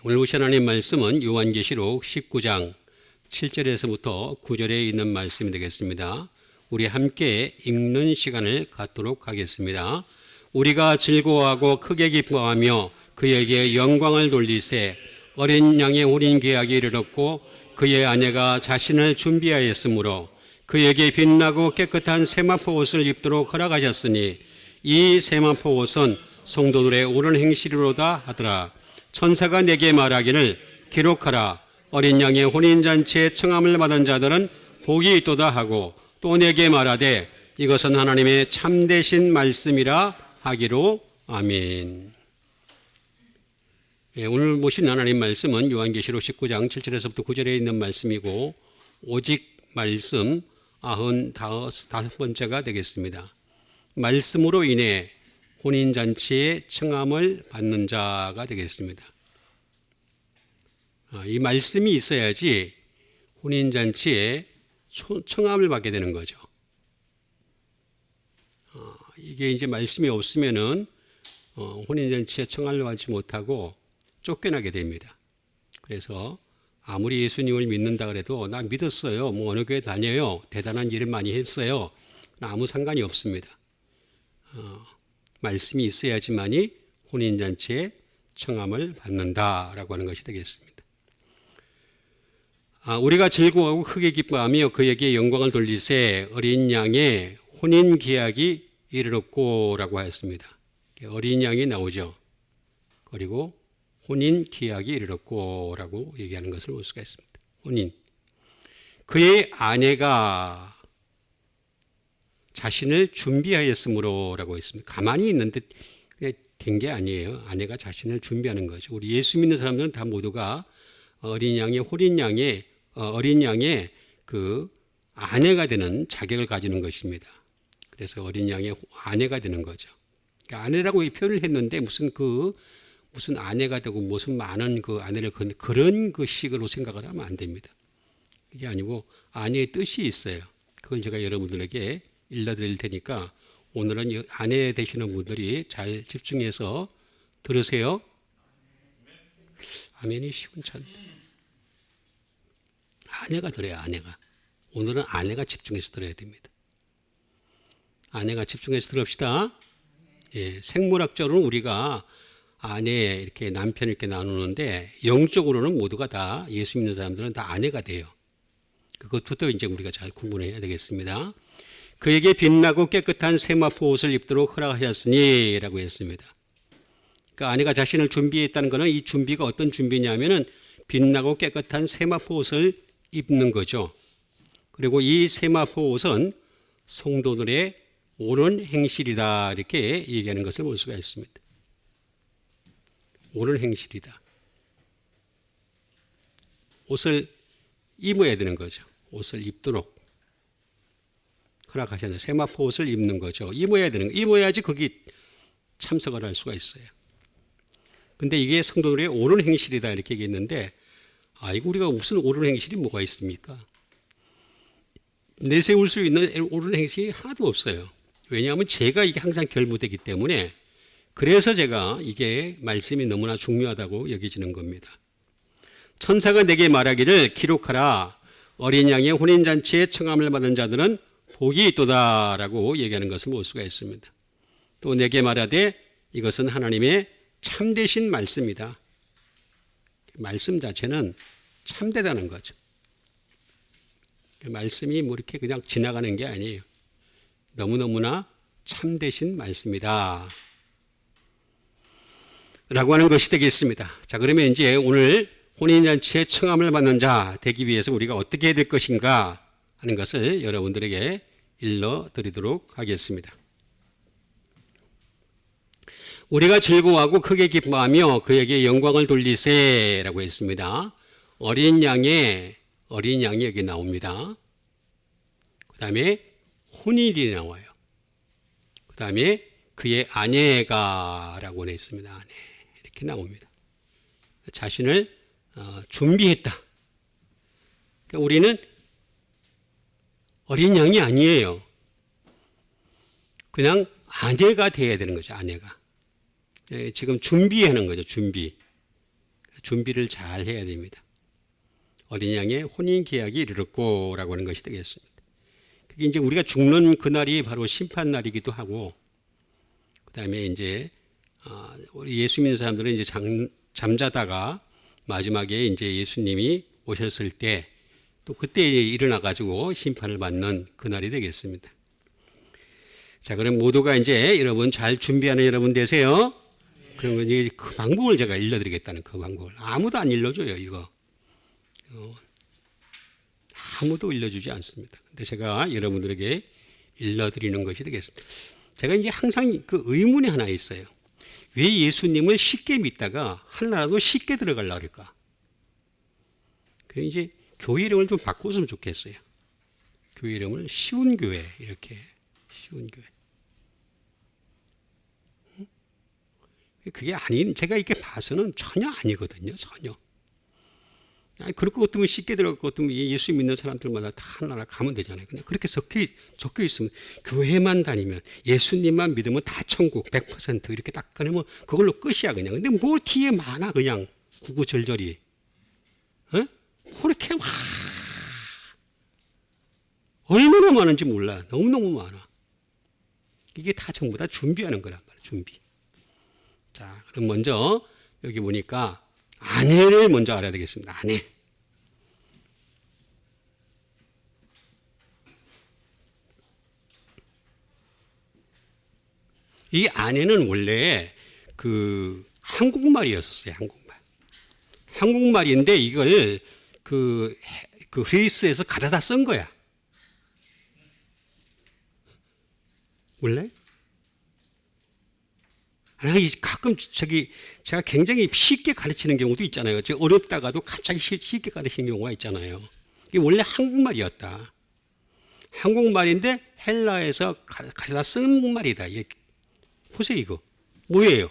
오늘 보실 하나님 말씀은 요한계시록 19장 7절에서부터 9절에 있는 말씀이 되겠습니다. 우리 함께 읽는 시간을 갖도록 하겠습니다. 우리가 즐거워하고 크게 기뻐하며 그에게 영광을 돌리세 어린 양의 혼인 계약이 이르렀고 그의 아내가 자신을 준비하였으므로 그에게 빛나고 깨끗한 세마포 옷을 입도록 허락하셨으니 이 세마포 옷은 성도들의 옳은 행실이로다 하더라. 천사가 내게 말하기를 기록하라. 어린 양의 혼인잔치에 청함을 받은 자들은 복이 있도다 하고 또 내게 말하되 이것은 하나님의 참되신 말씀이라 하기로. 아멘. 오늘 보신 하나님 말씀은 요한계시록 19장 7절에서부터 9절에 있는 말씀이고 오직 말씀 95번째가 되겠습니다. 말씀으로 인해 혼인잔치에 청함을 받는 자가 되겠습니다. 이 말씀이 있어야지 혼인잔치에 청함을 받게 되는 거죠. 이게 이제 말씀이 없으면은 혼인잔치에 청함을 받지 못하고 쫓겨나게 됩니다. 그래서 아무리 예수님을 믿는다 그래도 나 믿었어요. 뭐 어느 교회 다녀요. 대단한 일을 많이 했어요. 아무 상관이 없습니다. 말씀이 있어야지만이 혼인잔치에 청함을 받는다라고 하는 것이 되겠습니다. 우리가 즐거워하고 크게 기뻐하며 그에게 영광을 돌리세 어린 양의 혼인 계약이 이르렀고라고 하였습니다. 어린 양이 나오죠. 그리고 혼인 계약이 이르렀고라고 얘기하는 것을 볼 수가 있습니다. 혼인. 그의 아내가 자신을 준비하였으므로라고 했습니다. 가만히 있는 듯 된 게 아니에요. 아내가 자신을 준비하는 거죠. 우리 예수 믿는 사람들은 다 모두가 어린 양의 어린 양의 그 아내가 되는 자격을 가지는 것입니다. 그래서 어린 양의 아내가 되는 거죠. 그러니까 아내라고 표현을 했는데 무슨 아내가 되고 무슨 많은 그 아내를 그런 그 식으로 생각을 하면 안 됩니다. 이게 아니고 아내의 뜻이 있어요. 그걸 제가 여러분들에게 일러드릴 테니까 오늘은 아내 되시는 분들이 잘 집중해서 들으세요. 아멘이 시원찮다. 아내가 들어요. 아내가. 오늘은 아내가 집중해서 들어야 됩니다. 아내가 집중해서 들읍시다. 예, 생물학적으로는 우리가 아내 이렇게 남편 이렇게 나누는데 영적으로는 모두가 다 예수 믿는 사람들은 다 아내가 돼요. 그것부터 이제 우리가 잘 구분해야 되겠습니다. 그에게 빛나고 깨끗한 세마포 옷을 입도록 허락하셨으니 라고 했습니다. 그러니까 아내가 자신을 준비했다는 것은 이 준비가 어떤 준비냐면은 빛나고 깨끗한 세마포 옷을 입는 거죠. 그리고 이 세마포 옷은 성도들의 옳은 행실이다 이렇게 얘기하는 것을 볼 수가 있습니다. 옳은 행실이다. 옷을 입어야 되는 거죠. 옷을 입도록 허락하셨는데 세마포 옷을 입는 거죠. 입어야지 거기 참석을 할 수가 있어요. 근데 이게 성도들의 옳은 행실이다 이렇게 얘기했는데 이거 우리가 무슨 옳은 행실이 뭐가 있습니까? 내세울 수 있는 옳은 행실이 하나도 없어요. 왜냐하면 제가 이게 항상 결부되기 때문에 그래서 제가 이게 말씀이 너무나 중요하다고 여겨지는 겁니다. 천사가 내게 말하기를 기록하라. 어린 양의 혼인잔치에 청함을 받은 자들은 복이 있도다라고 얘기하는 것을 볼 수가 있습니다. 또 내게 말하되 이것은 하나님의 참되신 말씀이다. 말씀 자체는 참되다는 거죠. 말씀이 뭐 이렇게 그냥 지나가는 게 아니에요. 너무너무나 참되신 말씀이다. 라고 하는 것이 되겠습니다. 자, 그러면 이제 오늘 혼인잔치에 청함을 받는 자 되기 위해서 우리가 어떻게 해야 될 것인가 하는 것을 여러분들에게 일러드리도록 하겠습니다. 우리가 즐거워하고 크게 기뻐하며 그에게 영광을 돌리세 라고 했습니다. 어린 양이 여기 나옵니다. 그 다음에 혼인이 나와요. 그 다음에 그의 아내가 라고 했습니다. 아내 이렇게 나옵니다. 자신을 준비했다. 그러니까 우리는 어린 양이 아니에요. 그냥 아내가 돼야 되는 거죠. 아내가. 지금 준비하는 거죠. 준비. 준비를 잘 해야 됩니다. 어린 양의 혼인 계약이 이르렀고라고 하는 것이 되겠습니다. 그게 이제 우리가 죽는 그날이 바로 심판 날이기도 하고, 그다음에 이제 우리 예수 믿는 사람들은 이제 잠자다가 마지막에 이제 예수님이 오셨을 때 또 그때 일어나 가지고 심판을 받는 그날이 되겠습니다. 자, 그럼 모두가 이제 여러분 잘 준비하는 여러분 되세요. 그러면 이제 그 방법을 제가 일러드리겠다는 그 방법을. 아무도 안 일러줘요, 이거. 아무도 일러주지 않습니다. 근데 제가 여러분들에게 일러드리는 것이 되겠습니다. 제가 이제 항상 그 의문이 하나 있어요. 왜 예수님을 쉽게 믿다가 하나라도 쉽게 들어가려고 할까? 그 이제 교회 이름을 좀 바꿨으면 좋겠어요. 교회 이름을 쉬운 교회, 이렇게. 쉬운 교회. 그게 제가 이렇게 봐서는 전혀 아니거든요, 전혀. 그럴 것 같으면 쉽게 들어갈 것 같으면 예수 믿는 사람들마다 다 하나하나 가면 되잖아요. 그냥 그렇게 적혀 있으면, 교회만 다니면, 예수님만 믿으면 다 천국 100% 이렇게 딱 끊으면 그걸로 끝이야, 그냥. 근데 뭘 뒤에 많아, 그냥. 구구절절이. 어? 그렇게 막 얼마나 많은지 몰라. 너무너무 많아. 이게 다 전부 다 준비하는 거란 말이야, 준비. 자, 그럼 먼저 여기 보니까 아내를 먼저 알아야 되겠습니다. 아내. 이 아내는 원래 그 한국말이었었어요. 한국말인데 이걸 그 그리스에서 가져다 쓴 거야. 원래? 아니, 가끔 제가 굉장히 쉽게 가르치는 경우도 있잖아요. 어렵다가도 갑자기 쉽게 가르치는 경우가 있잖아요. 이게 원래 한국말이었다. 한국말인데 헬라에서 가져다 쓴 말이다. 보세요, 이거. 뭐예요?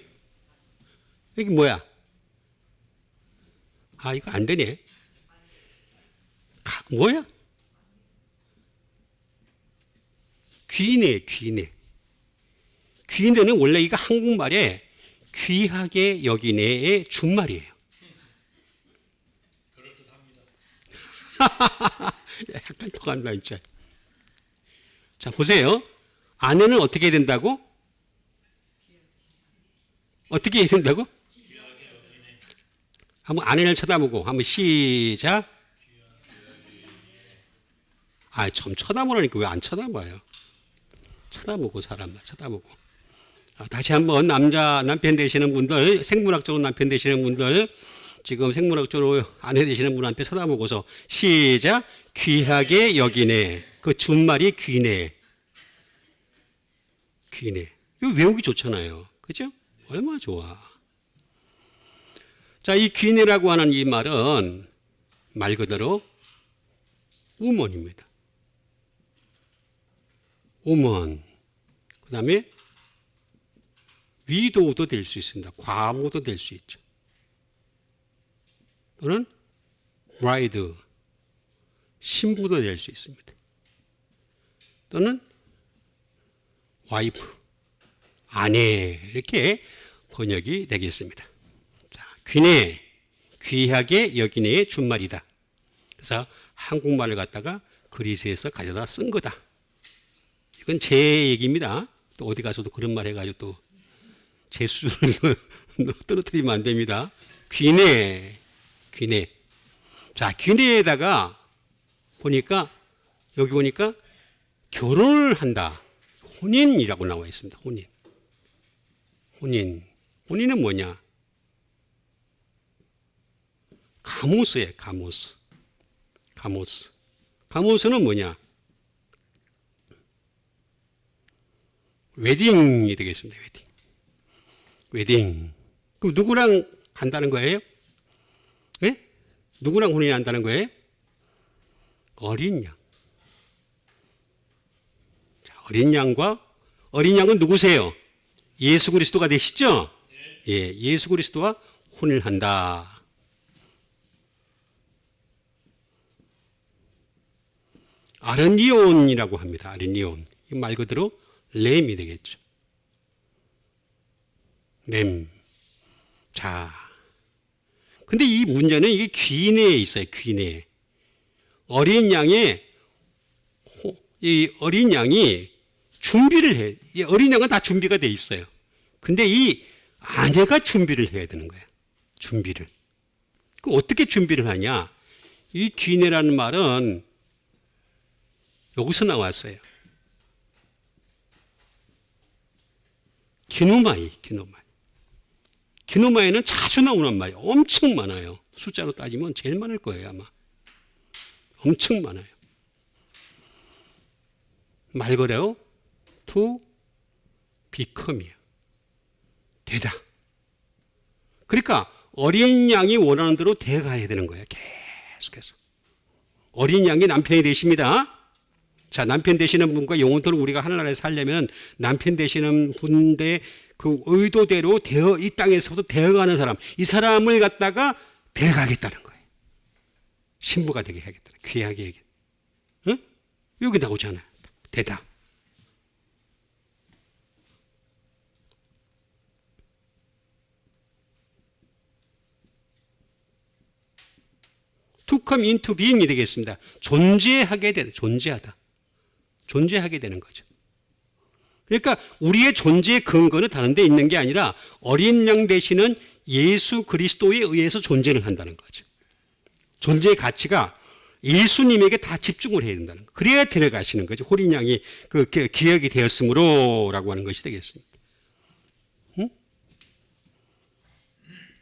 이게 뭐야? 아, 이거 안 되네. 뭐야? 귀네. 귀네는 원래 이거 한국말에 귀하게 여기네의 준말이에요. 그럴듯합니다. 약간 통한다, 진짜. 자, 보세요. 아내는 어떻게 해야 된다고? 어떻게 해야 된다고? 한번 아내를 쳐다보고, 한번 시작. 좀 쳐다보라니까 왜 안 쳐다봐요? 쳐다보고, 사람을 쳐다보고. 다시 한번 남편 되시는 분들, 생물학적으로 남편 되시는 분들, 지금 생물학적으로 아내 되시는 분한테 쳐다보고서 시작. 귀하게 여기네. 그 준말이 귀네. 이거 외우기 좋잖아요. 그죠? 얼마나 좋아. 자, 이 귀네라고 하는 이 말은 말 그대로 우먼입니다. 우먼. 그 다음에 위도도 될 수 있습니다. 과모도 될 수 있죠. 또는 브라이드, 신부도 될 수 있습니다. 또는 와이프, 아내, 이렇게 번역이 되겠습니다. 자, 귀네, 귀하게 여기네의 준말이다. 그래서 한국말을 갖다가 그리스에서 가져다 쓴 거다. 이건 제 얘기입니다. 또 어디 가서도 그런 말 해가지고 또 제 수를 떨어뜨리면 안 됩니다. 귀네. 자, 귀네에다가 여기 보니까 결혼을 한다. 혼인이라고 나와 있습니다. 혼인은 뭐냐? 가모스예요, 가모스. 가모스는 뭐냐? 웨딩이 되겠습니다. 웨딩. 그럼 누구랑 한다는 거예요? 예? 누구랑 혼인한다는 거예요? 어린 양. 자, 어린 양은 누구세요? 예수 그리스도가 되시죠? 예, 예수 그리스도와 혼을 한다. 아르니온이라고 합니다. 아르니온. 말 그대로 램이 되겠죠. 램. 자, 근데 이 문제는 이게 귀내에 있어요. 귀내에. 이 어린 양이 준비를 해. 이 어린 양은 다 준비가 돼 있어요. 근데 이 아내가 준비를 해야 되는 거야. 준비를. 그럼 어떻게 준비를 하냐? 이 귀내라는 말은 여기서 나왔어요. 기노마이. 기노마이는 자주 나오는 말이에요. 엄청 많아요. 숫자로 따지면 제일 많을 거예요, 아마. 엄청 많아요. 말 그대로 to become이에요. 되다. 그러니까 어린 양이 원하는 대로 돼가야 되는 거예요. 계속해서. 어린 양이 남편이 되십니다. 자, 남편 되시는 분과 영원토록 우리가 하늘나라에 살려면 남편 되시는 분의 그 의도대로 이 땅에서부터 되어가는 사람, 이 사람을 갖다가 데려가겠다는 거예요. 신부가 되게 하겠다. 귀하게 하겠다. 응? 여기 나오잖아요. 되다. To come into being이 되겠습니다. 존재하게 되는 거죠. 그러니까 우리의 존재의 근거는 다른 데 있는 게 아니라 어린 양 되시는 예수 그리스도에 의해서 존재를 한다는 거죠. 존재의 가치가 예수님에게 다 집중을 해야 된다는 거. 그래야 데려가시는 거죠. 어린 양이 그 기억이 되었으므로라고 하는 것이 되겠습니다. 응?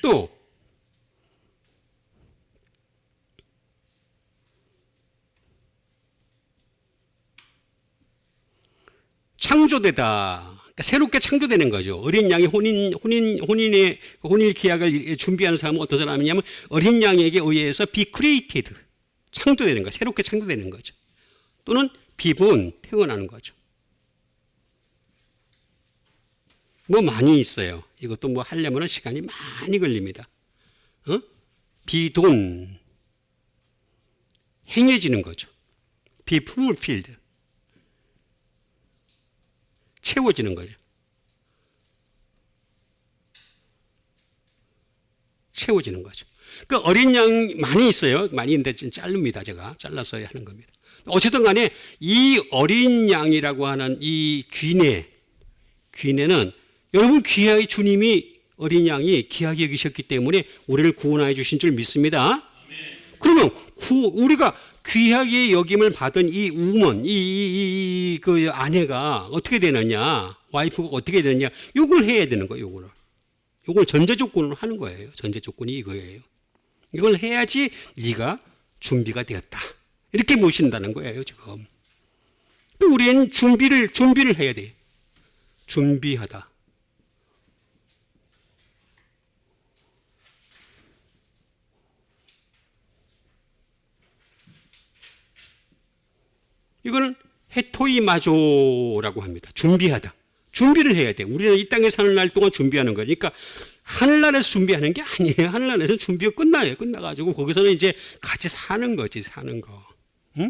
또 창조되다. 그러니까 새롭게 창조되는 거죠. 어린 양이 혼인 계약을 준비하는 사람은 어떤 사람이냐면 어린 양에게 의해서 be created. 창조되는 거, 새롭게 창조되는 거죠. 또는 be born, 태어나는 거죠. 뭐 많이 있어요. 이것도 뭐 하려면 시간이 많이 걸립니다. 비돈, 행해지는 거죠. be fulfilled. 채워지는 거죠. 채워지는 거죠. 그 어린 양 많이 있어요. 많이 있는데 지금 자릅니다. 제가 잘라서 하는 겁니다. 어쨌든 간에 이 어린 양이라고 하는 이 귀내는 여러분 귀하게 주님이 어린 양이 귀하게 여기셨기 때문에 우리를 구원하여 주신 줄 믿습니다. 그러면 우리가 귀하게 여김을 받은 이 우먼, 그 아내가 어떻게 되느냐, 와이프가 어떻게 되느냐, 요걸 해야 되는 거예요, 요걸 전제 조건으로 하는 거예요. 전제 조건이 이거예요. 이걸 해야지 네가 준비가 되었다. 이렇게 모신다는 거예요, 지금. 또 우리는 준비를 해야 돼. 준비하다. 이거는 헤토이마조라고 합니다. 준비하다. 준비를 해야 돼. 우리는 이 땅에 사는 날 동안 준비하는 거니까 하늘나라에서 준비하는 게 아니에요. 하늘나라에서는 준비가 끝나요. 끝나가지고 거기서는 이제 같이 사는 거지, 사는 거. 응?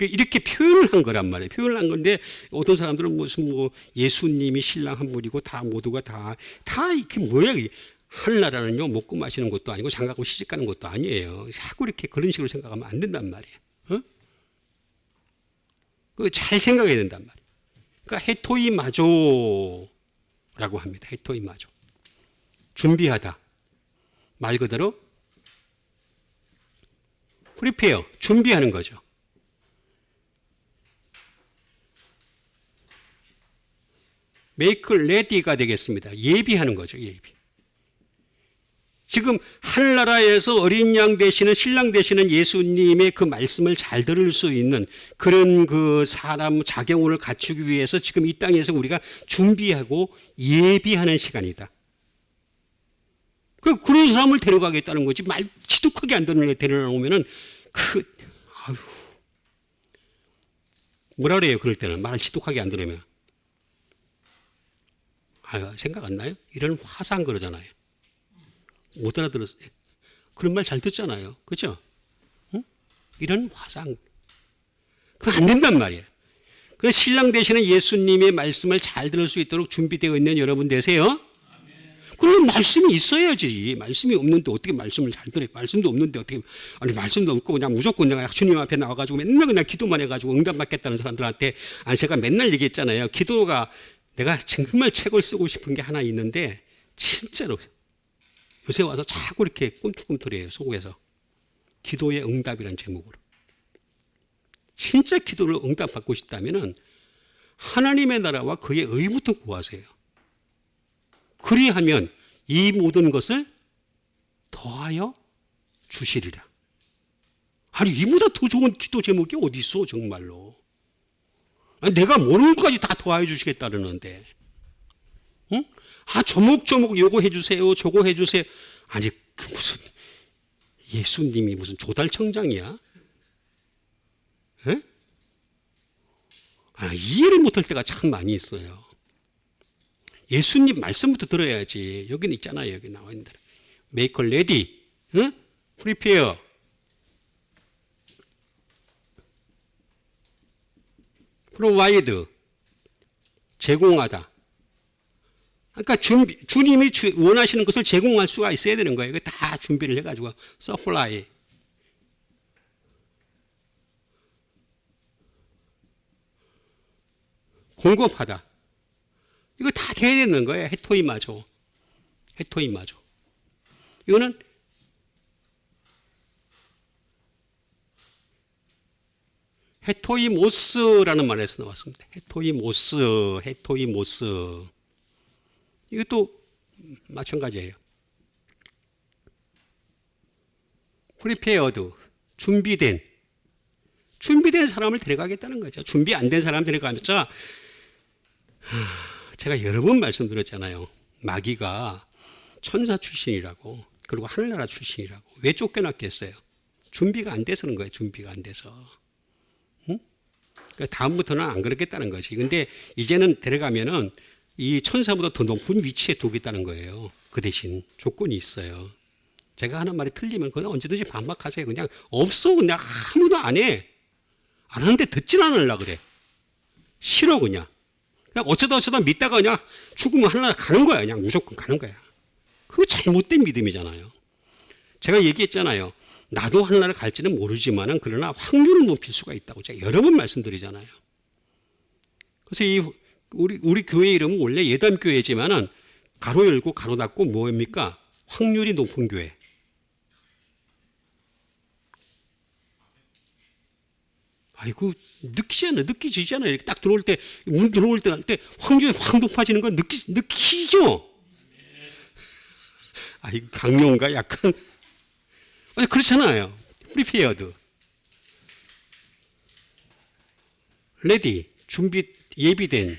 이렇게 표현을 한 거란 말이에요. 표현을 한 건데 어떤 사람들은 무슨 예수님이 신랑 한 분이고 다 모두가 다 이렇게 뭐야. 하늘나라는요, 먹고 마시는 것도 아니고 장가고 시집 가는 것도 아니에요. 자꾸 이렇게 그런 식으로 생각하면 안 된단 말이에요. 잘 생각해야 된단 말이에요. 그러니까 헤토이마조라고 합니다. 헤토이마조. 준비하다. 말 그대로 프리페어, 준비하는 거죠. make ready가 되겠습니다. 예비하는 거죠. 예비. 지금 하늘나라에서 어린 양 되시는 신랑 되시는 예수님의 그 말씀을 잘 들을 수 있는 그런 그 사람 자경우를 갖추기 위해서 지금 이 땅에서 우리가 준비하고 예비하는 시간이다. 그런 사람을 데려가겠다는 거지. 말 지독하게 안 듣는 애 데려오면은 뭐라 그래요? 그럴 때는 말을 지독하게 안 들으면 생각 안 나요? 이런 화상 그러잖아요. 못 알아들었어요. 그런 말 잘 듣잖아요. 그죠? 응? 이런 화상. 그건 안 된단 말이에요. 그래서 신랑 되시는 예수님의 말씀을 잘 들을 수 있도록 준비되어 있는 여러분 되세요. 그럼 말씀이 있어야지. 말씀이 없는데 어떻게 말씀을 잘 들어요? 말씀도 없는데 어떻게, 아니, 말씀도 없고 그냥 무조건 내가 주님 앞에 나와가지고 맨날 그냥 기도만 해가지고 응답받겠다는 사람들한테, 아니, 제가 맨날 얘기했잖아요. 기도가 내가 정말 책을 쓰고 싶은 게 하나 있는데, 진짜로 요새 와서 자꾸 이렇게 꿈틀꿈틀해요, 속에서. 기도의 응답이라는 제목으로. 진짜 기도를 응답받고 싶다면은 하나님의 나라와 그의 의부터 구하세요. 그리하면 이 모든 것을 더하여 주시리라. 아니, 이보다 더 좋은 기도 제목이 어디 있어, 정말로. 아니, 내가 모르는 것까지 다 더하여 주시겠다 그러는데, 응? 아, 조목조목 요거 해주세요, 저거 해주세요. 아니, 무슨 예수님이 무슨 조달청장이야? 에? 아, 이해를 못할 때가 참 많이 있어요. 예수님 말씀부터 들어야지. 여기는 있잖아요. 여기 나와 있는 대로. Make ready, 응? Prepare. Provide. 제공하다. 그러니까 주님이 원하시는 것을 제공할 수가 있어야 되는 거예요. 이거 다 준비를 해가지고 supply. 공급하다. 이거 다 돼야 되는 거예요. 해토이마죠. 해토이마죠. 이거는 해토이모스라는 말에서 나왔습니다. 해토이모스, 해토이모스. 이것도 마찬가지예요. 프리페어드, 준비된 사람을 데려가겠다는 거죠. 준비 안 된 사람 데려가면서, 제가 여러 번 말씀드렸잖아요. 마귀가 천사 출신이라고, 그리고 하늘나라 출신이라고. 왜 쫓겨났겠어요? 준비가 안 돼서는 거예요. 준비가 안 돼서. 응? 그러니까 다음부터는 안 그렇겠다는 거지. 근데 이제는 데려가면은 이 천사보다 더 높은 위치에 두겠다는 거예요. 그 대신 조건이 있어요. 제가 하는 말이 틀리면 그냥 언제든지 반박하세요. 그냥 없어. 그냥 아무도 안 해. 안 하는데 듣진 않으려고 그래. 싫어, 그냥. 그냥 어쩌다 믿다가 그냥 죽으면 하늘나라 가는 거야. 그냥 무조건 가는 거야. 그거 잘못된 믿음이잖아요. 제가 얘기했잖아요. 나도 하늘나라 갈지는 모르지만은 그러나 확률을 높일 수가 있다고 제가 여러 번 말씀드리잖아요. 그래서 우리 교회 이름은 원래 예담교회지만은 가로 열고 가로 닫고 뭐입니까? 확률이 높은 교회. 아이고, 느끼지잖아요. 이렇게 딱 들어올 때, 문 들어올 때 할 때 확률이 확 높아지는 건 느끼죠? 아이고, 강요인가? 약간. 아니, 그렇잖아요. 프리페어드. 레디. 예비된.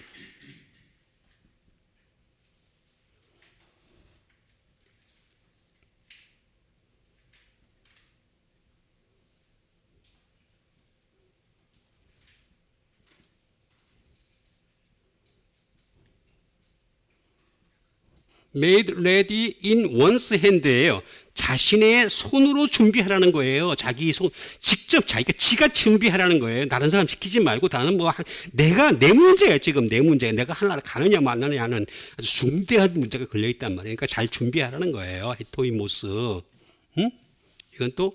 made ready in one's hand예요. 자신의 손으로 준비하라는 거예요. 직접 지가 준비하라는 거예요. 다른 사람 시키지 말고 나는 내 문제야, 지금 내 문제야. 내가 하나를 가느냐 마느냐 하는 아주 중대한 문제가 걸려있단 말이에요. 그러니까 잘 준비하라는 거예요. 헤토이모스. 응? 이건 또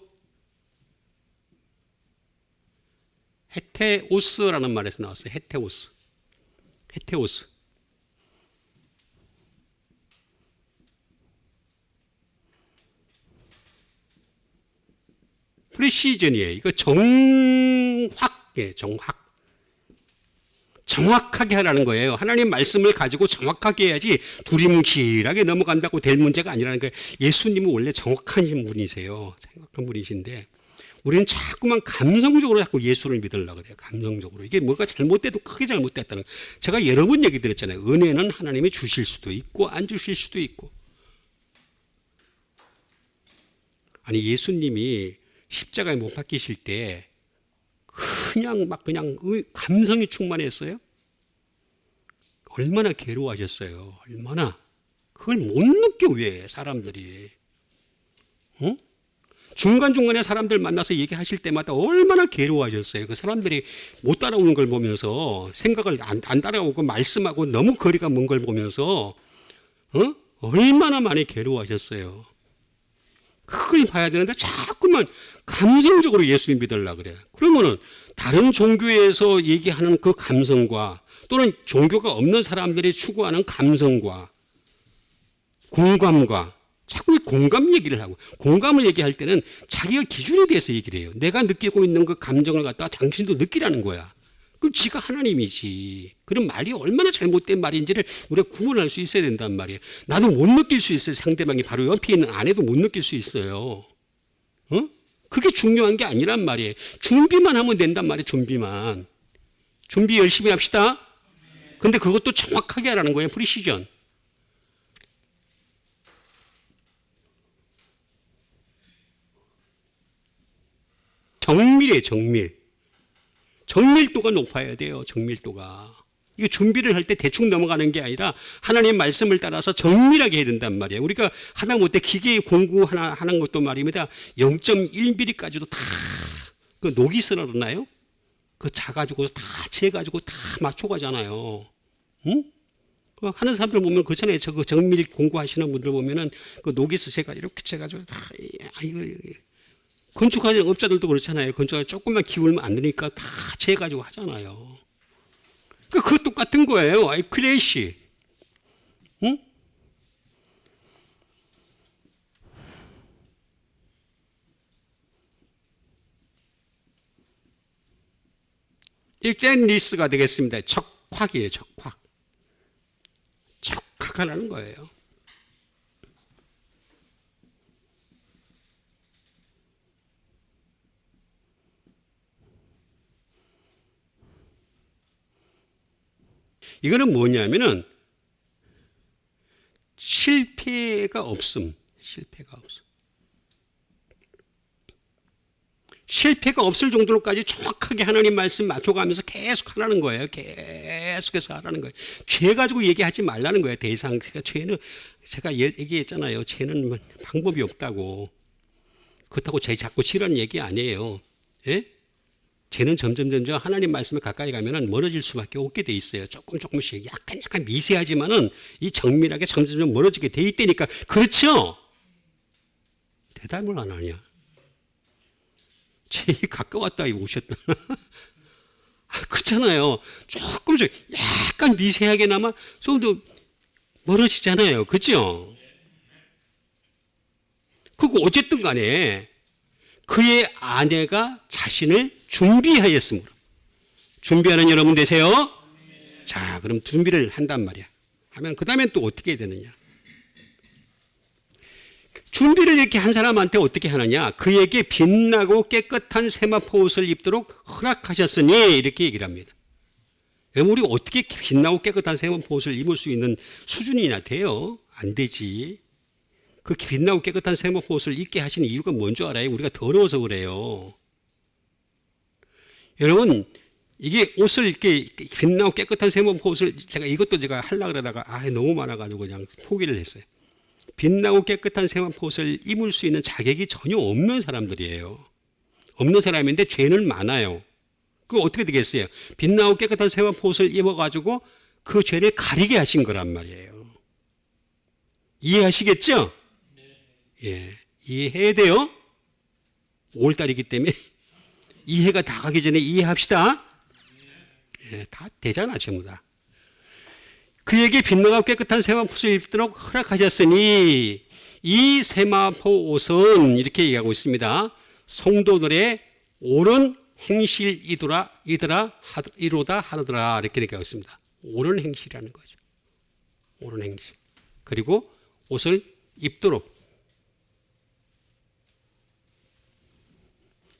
헤테오스라는 말에서 나왔어요. 헤테오스. 프리시즌이에요. 이거 정확하게 하라는 거예요. 하나님 말씀을 가지고 정확하게 해야지 두리뭉실하게 넘어간다고 될 문제가 아니라는 거예요. 예수님은 원래 정확한 분이세요. 정확한 분이신데 우리는 자꾸만 감성적으로 자꾸 예수를 믿으려고 그래요. 감성적으로. 이게 뭐가 잘못돼도 크게 잘못됐다는 거예요. 제가 여러 번 얘기 드렸잖아요. 은혜는 하나님이 주실 수도 있고 안 주실 수도 있고. 아니, 예수님이 십자가에 못 박히실 때 그냥 감성이 충만했어요. 얼마나 괴로워하셨어요. 얼마나. 그걸 못 느껴. 왜 사람들이. 어? 중간중간에 사람들 만나서 얘기하실 때마다 얼마나 괴로워하셨어요. 그 사람들이 못 따라오는 걸 보면서 생각을 안 따라오고 말씀하고 너무 거리가 먼 걸 보면서 얼마나 많이 괴로워하셨어요. 그걸 봐야 되는데 자꾸만 감성적으로 예수님 믿으려고 그래요. 그러면은 다른 종교에서 얘기하는 그 감성과 또는 종교가 없는 사람들이 추구하는 감성과 공감과 자꾸 공감 얘기를 하고, 공감을 얘기할 때는 자기가 기준에 대해서 얘기를 해요. 내가 느끼고 있는 그 감정을 갖다가 당신도 느끼라는 거야. 그럼 지가 하나님이지. 그런 말이 얼마나 잘못된 말인지를 우리가 구분할 수 있어야 된단 말이에요. 나도 못 느낄 수 있어요. 상대방이 바로 옆에 있는 아내도 못 느낄 수 있어요. 그게 중요한 게 아니란 말이에요. 준비만 하면 된단 말이에요. 준비만. 준비 열심히 합시다. 근데 그것도 정확하게 하라는 거예요. 프리시전. 정밀이에요. 정밀. 정밀도가 높아야 돼요. 정밀도가. 이거 준비를 할 때 대충 넘어가는 게 아니라 하나님 말씀을 따라서 정밀하게 해야 된단 말이에요. 우리가 하다못해 기계 공구 하는 것도 말입니다. 0.1mm까지도 다 그 녹이스라 그러나요? 그 자가지고 다 재가지고 다 맞춰가잖아요. 응? 하는 사람들 보면 그렇잖아요. 저 정밀 공구하시는 분들 보면은 그 녹이스 재가 이렇게 재가지고 다 이거 건축하는 업자들도 그렇잖아요. 건축하는 조금만 기울면 안 되니까 다 재가지고 하잖아요. 그거 똑같은 거예요. 크레이시. 응? 젠리스가 되겠습니다. 척확이에요. 척확. 척확하라는 거예요. 이거는 뭐냐면은 실패가 없음. 실패가 없음. 실패가 없을 정도로까지 정확하게 하나님 말씀 맞춰가면서 계속 하라는 거예요. 계속해서 하라는 거예요. 죄 가지고 얘기하지 말라는 거예요. 대상. 죄는 제가 얘기했잖아요. 죄는 방법이 없다고. 그렇다고 죄 자꾸 치라는 얘기 아니에요. 예? 죄는 점점 하나님 말씀에 가까이 가면은 멀어질 수밖에 없게 돼 있어요. 조금씩 약간 미세하지만은 이 정밀하게 점점 멀어지게 돼 있다니까. 그렇죠? 대답을 안 하냐? 죄에 가까웠다 오셨다. 그렇잖아요. 조금씩 약간 미세하게나마 좀더 멀어지잖아요. 그렇죠? 그리고 어쨌든 간에 그의 아내가 자신을 준비하였으므로. 준비하는 여러분 되세요? 자, 그럼 준비를 한단 말이야. 하면 그 다음엔 또 어떻게 해야 되느냐? 준비를 이렇게 한 사람한테 어떻게 하느냐? 그에게 빛나고 깨끗한 세마포 옷을 입도록 허락하셨으니 이렇게 얘기를 합니다. 우리 어떻게 빛나고 깨끗한 세마포 옷을 입을 수 있는 수준이나 돼요? 안 되지. 그 빛나고 깨끗한 세마포 옷을 입게 하신 이유가 뭔지 알아요? 우리가 더러워서 그래요. 여러분, 이게 옷을 이렇게 빛나고 깨끗한 세마포 옷을 제가 하려고 그러다가 너무 많아가지고 그냥 포기를 했어요. 빛나고 깨끗한 세마포 옷을 입을 수 있는 자격이 전혀 없는 사람들이에요. 없는 사람인데 죄는 많아요. 그거 어떻게 되겠어요? 빛나고 깨끗한 세마포 옷을 입어가지고 그 죄를 가리게 하신 거란 말이에요. 이해하시겠죠? 예, 이해해야 돼요. 5월달이기 때문에 이해가 다 가기 전에 이해합시다. 예, 다 되잖아 전부 다. 그에게 빛나고 깨끗한 세마포 옷을 입도록 허락하셨으니 이 세마포 옷은 이렇게 얘기하고 있습니다. 성도들의 옳은 행실이로다 하더라 이렇게 얘기하고 있습니다. 옳은 행실이라는 거죠. 옳은 행실. 그리고 옷을 입도록.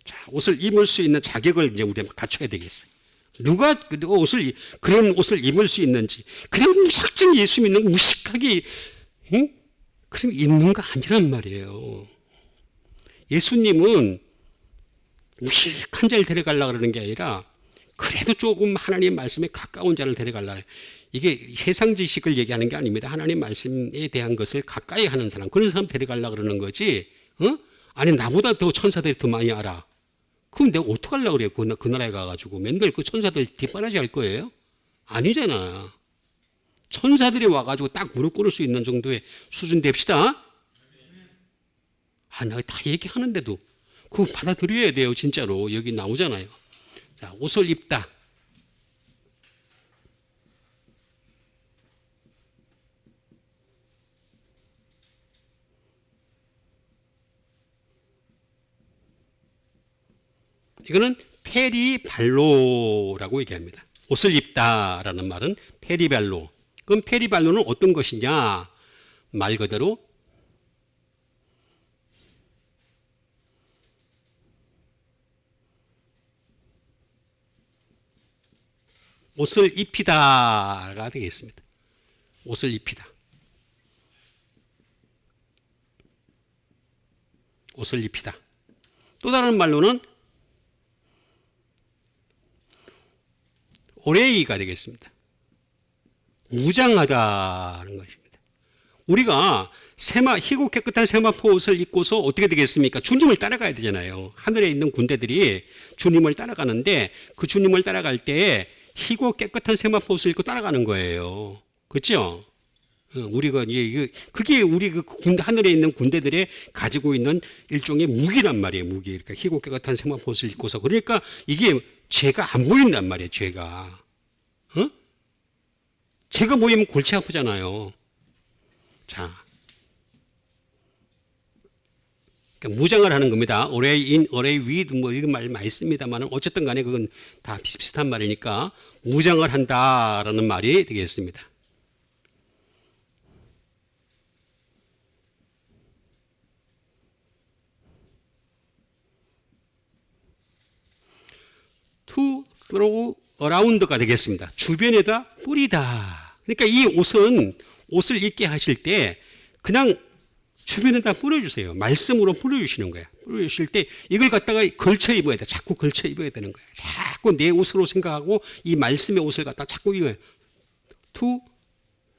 자, 옷을 입을 수 있는 자격을 이제 우리가 갖춰야 되겠어요. 누가 그런 옷을 입을 수 있는지. 그냥 무작정 예수 믿는 거 무식하게, 응? 그럼 입는 거 아니란 말이에요. 예수님은 무식한 자를 데려가려고 그러는 게 아니라 그래도 조금 하나님 말씀에 가까운 자를 데려가려고 해요. 이게 세상 지식을 얘기하는 게 아닙니다. 하나님 말씀에 대한 것을 가까이 하는 사람, 그런 사람 데려가려고 그러는 거지. 아니 나보다 더 천사들이 더 많이 알아. 그럼 내가 어떡하려고 그래요? 그 나라에 가가지고 맨날 그 천사들 뒷바라지 할 거예요? 아니잖아. 천사들이 와가지고 딱 무릎 꿇을 수 있는 정도의 수준 됩시다. 내가 다 얘기하는데도 그거 받아들여야 돼요. 진짜로 여기 나오잖아요. 자, 옷을 입다. 이거는 페리발로라고 얘기합니다. 옷을 입다라는 말은 페리발로. 그럼 페리발로는 어떤 것이냐? 말 그대로 옷을 입히다가 되겠습니다. 옷을 입히다. 옷을 입히다. 또 다른 말로는 오레이가 되겠습니다. 무장하다는 것입니다. 우리가 희고 깨끗한 세마포 옷을 입고서 어떻게 되겠습니까? 주님을 따라가야 되잖아요. 하늘에 있는 군대들이 주님을 따라가는데 그 주님을 따라갈 때 희고 깨끗한 세마포 옷을 입고 따라가는 거예요. 그렇죠? 우리가 이제 그게 우리 하늘에 있는 군대들의 가지고 있는 일종의 무기란 말이에요. 무기. 그러니까 희고 깨끗한 세마포 옷을 입고서 그러니까 이게 죄가 안 보인단 말이에요. 죄가. 죄가 보이면 골치 아프잖아요. 자, 그러니까 무장을 하는 겁니다. 어레이 인, 어레이 위드 뭐 이런 말 많이 씁니다만 어쨌든 간에 그건 다 비슷비슷한 말이니까 무장을 한다라는 말이 되겠습니다. to throw around가 되겠습니다. 주변에다 뿌리다. 그러니까 이 옷을 입게 하실 때 그냥 주변에다 뿌려주세요. 말씀으로 뿌려주시는 거야. 뿌려주실 때 이걸 갖다가 걸쳐 입어야 돼. 자꾸 걸쳐 입어야 되는 거야. 자꾸 내 옷으로 생각하고 이 말씀의 옷을 갖다 자꾸 입어야 돼. to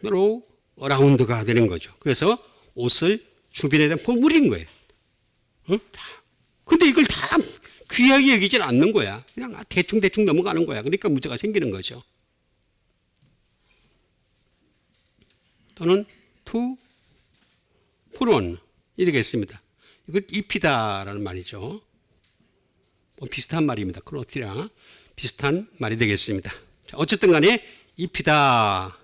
throw around가 되는 거죠. 그래서 옷을 주변에다 뿌린 거예요. 근데 이걸 다 귀하게 여기질 않는 거야. 그냥 대충 넘어가는 거야. 그러니까 문제가 생기는 거죠. 또는 to put on 이 되겠습니다. 이거 입히다라는 말이죠. 뭐 비슷한 말입니다. 크로티랑 비슷한 말이 되겠습니다. 자, 어쨌든 간에 입히다.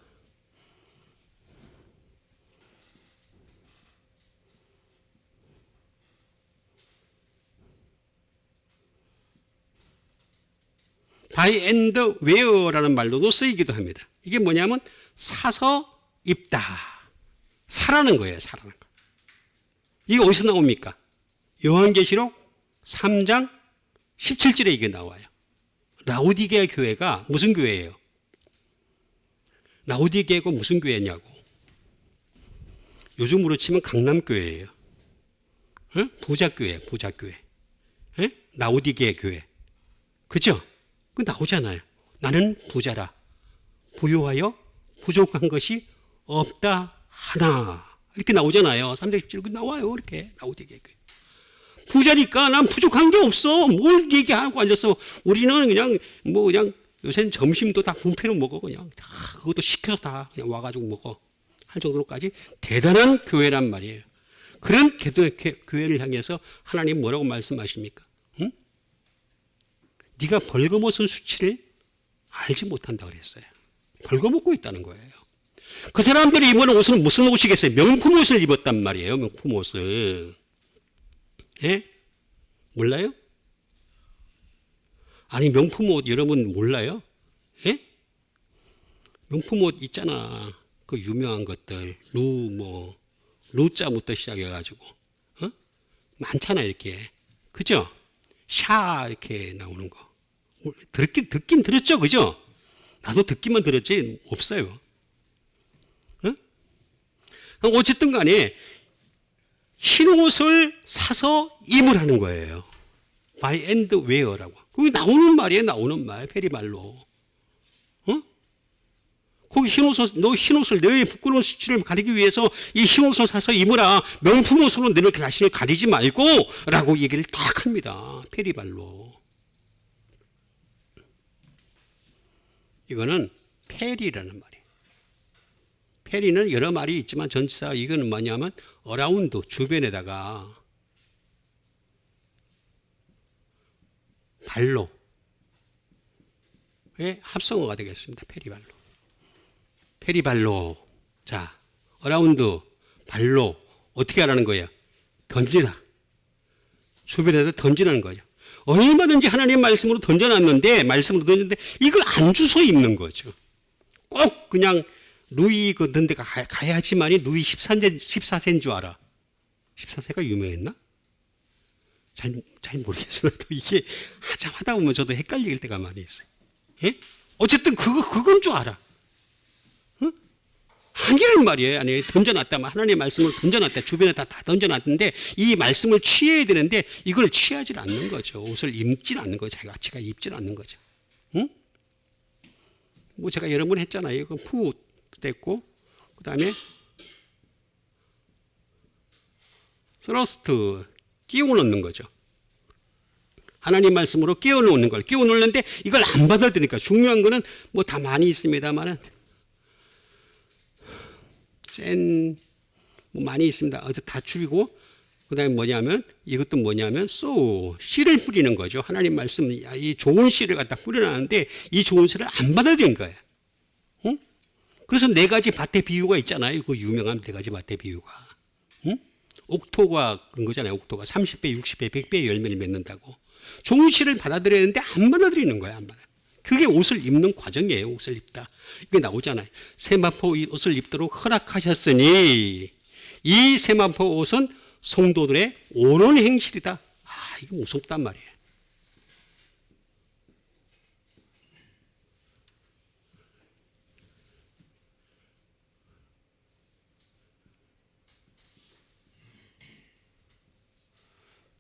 by and wear라는 말로도 쓰이기도 합니다. 이게 뭐냐면 사서 입다. 사라는 거예요. 사라는 거. 이게 어디서 나옵니까? 요한계시록 3장 17절에 이게 나와요. 라오디게아 교회가 무슨 교회예요? 라오디게아가 무슨 교회냐고. 요즘으로 치면 강남교회예요. 부자교회, 부자교회. 라오디게아 교회. 그죠? 그 나오잖아요. 나는 부자라. 부유하여 부족한 것이 없다 하나. 이렇게 나오잖아요. 317그 나와요. 이렇게 라오디게아 교회. 부자니까 난 부족한 게 없어. 뭘 얘기하고 앉았어. 우리는 그냥 요새는 점심도 다 뷔페로 먹어. 그냥 다 그것도 시켜서 다 그냥 와가지고 먹어. 할 정도로까지 대단한 교회란 말이에요. 그런 교회를 향해서 하나님 뭐라고 말씀하십니까? 응? 네가 벌거벗은 수치를 알지 못한다 그랬어요. 벌거벗고 있다는 거예요. 그 사람들이 입은 옷은 무슨 옷이겠어요? 명품 옷을 입었단 말이에요. 명품 옷을. 예? 몰라요? 아니 명품 옷 여러분 몰라요? 예? 명품 옷 있잖아. 그 유명한 것들 루자부터 시작해가지고 많잖아 이렇게. 그죠? 샤 이렇게 나오는 거. 듣긴 들었죠, 그죠? 나도 듣기만 들었지 없어요. 어쨌든 간에 흰 옷을 사서 입으라는 거예요. by and wear라고. 그게 나오는 말이에요, 나오는 말. 페리말로. 거기 너 흰 옷을 너의 부끄러운 수치를 가리기 위해서 이 흰 옷을 사서 입으라. 명품 옷으로 너를 자신을 가리지 말고 라고 얘기를 딱 합니다. 페리발로. 이거는 페리라는 말이에요. 페리는 여러 말이 있지만 전치사 이거는 뭐냐면 어라운드 주변에다가 발로의 합성어가 되겠습니다. 페리발로. 페리발로. 자, 어라운드 발로 어떻게 하라는 거예요? 던지라. 주변에다 던지라는 거죠. 얼마든지 하나님 말씀으로 던져놨는데 말씀으로 던졌는데 이걸 안 주워 입는 거죠. 꼭 그냥 루이 그 던데 가야지만이 루이 14세인 줄 알아. 14세가 유명했나? 잘 모르겠어요. 또 이게 하다 보면 저도 헷갈릴 때가 많이 있어요. 예? 어쨌든 그건 줄 알아. 응? 아니란 말이에요. 아니, 던져놨다면 하나님의 말씀을 던져놨다. 주변에 다 던져놨는데 이 말씀을 취해야 되는데 이걸 취하지 않는 거죠. 옷을 입질 않는 거죠. 자기가 입질 않는 거죠. 응? 뭐 제가 여러 번 했잖아요. 그 푸 됐고 그 다음에 스러스트 끼워 넣는 거죠. 하나님 말씀으로 끼워 넣는 걸. 끼워 넣는데 이걸 안 받아들이니까 중요한 거는 뭐 다 많이 있습니다만은 뭐 많이 있습니다. 다 줄이고 그 다음에 뭐냐면 이것도 뭐냐면 씨를 뿌리는 거죠. 하나님 말씀 이 좋은 씨를 갖다 뿌려놨는데 이 좋은 씨를 안 받아들인 거예요. 응? 그래서 네 가지 밭의 비유가 있잖아요. 그 유명한 네 가지 밭의 비유가. 응? 옥토가 그런 거잖아요. 옥토가 30배, 60배, 100배의 열매를 맺는다고. 좋은 씨를 받아들였는데 안 받아들이는 거예요. 안 받아. 그게 옷을 입는 과정이에요. 옷을 입다. 이게 나오잖아요. 세마포 옷을 입도록 허락하셨으니 이 세마포 옷은 성도들의 옳은 행실이다. 아, 이거 무섭단 말이에요.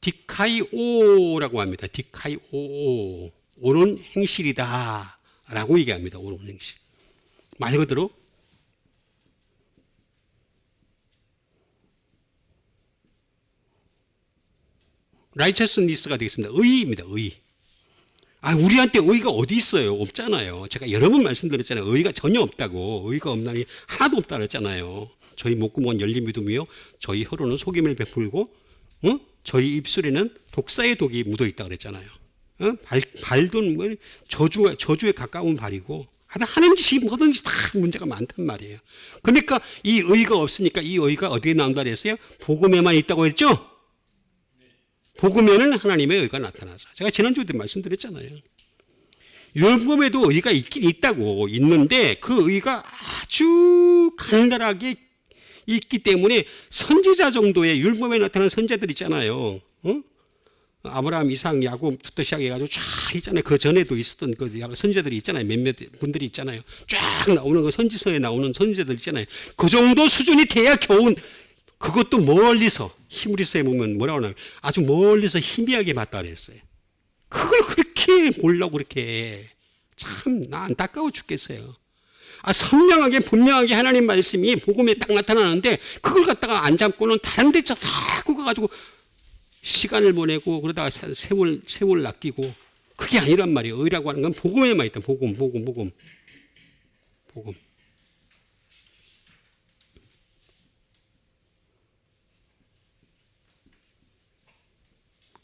디카이오라고 합니다. 디카이오. 옳은 행실이다. 라고 얘기합니다. 옳은 행실. 말 그대로 라이처스니스가 되겠습니다. 의입니다. 의. 아, 우리한테 의가 어디 있어요? 없잖아요. 제가 여러 번 말씀드렸잖아요. 의가 전혀 없다고. 의가 없나니 하나도 없다 그랬잖아요. 저희 목구멍은 열린 믿음이요. 저희 혀로는 속임을 베풀고, 저희 입술에는 독사의 독이 묻어 있다 그랬잖아요. 발도 뭐 저주에 가까운 발이고, 하는 짓이 뭐든지 다 문제가 많단 말이에요. 그러니까 이 의가 없으니까 이 의가 어디에 나온다 그랬어요? 복음에만 있다고 했죠? 복음에는 하나님의 의가 나타나죠. 제가 지난주에도 말씀드렸잖아요. 율법에도 의가 있긴 있다고 있는데 그 의가 아주 간단하게 있기 때문에 선지자 정도의 율법에 나타난 선지자들 있잖아요. 아브라함, 이삭, 야곱부터 시작해가지고 쫙 있잖아요. 그 전에도 있었던 그 선지자들이 있잖아요. 몇몇 분들이 있잖아요. 쫙 나오는 그 선지서에 나오는 선지자들 있잖아요. 그 정도 수준이 돼야 겨우 그것도 멀리서 히브리서에 보면 뭐라고 하나요? 아주 멀리서 희미하게 봤다 그랬어요. 그걸 그렇게 보려고 그렇게 참 나 안타까워 죽겠어요. 선명하게 분명하게 하나님 말씀이 복음에 딱 나타나는데 그걸 갖다가 안 잡고는 다른 데 자꾸 가가지고 시간을 보내고 그러다가 세월 낚이고 그게 아니란 말이에요. 의라고 하는 건 복음에만 있다. 복음.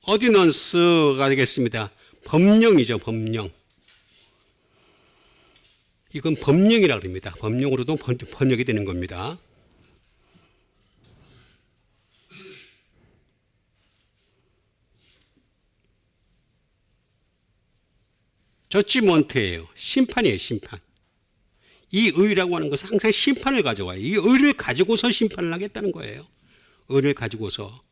어디넌스가 되겠습니다. 법령이죠. 법령. 이건 법령이라고 합니다. 법령으로도 번역이 되는 겁니다. 저지먼트예요. 심판이에요. 심판. 이 의라고 하는 것은 항상 심판을 가져와요. 이 의를 가지고서 심판을 하겠다는 거예요. 의를 가지고서.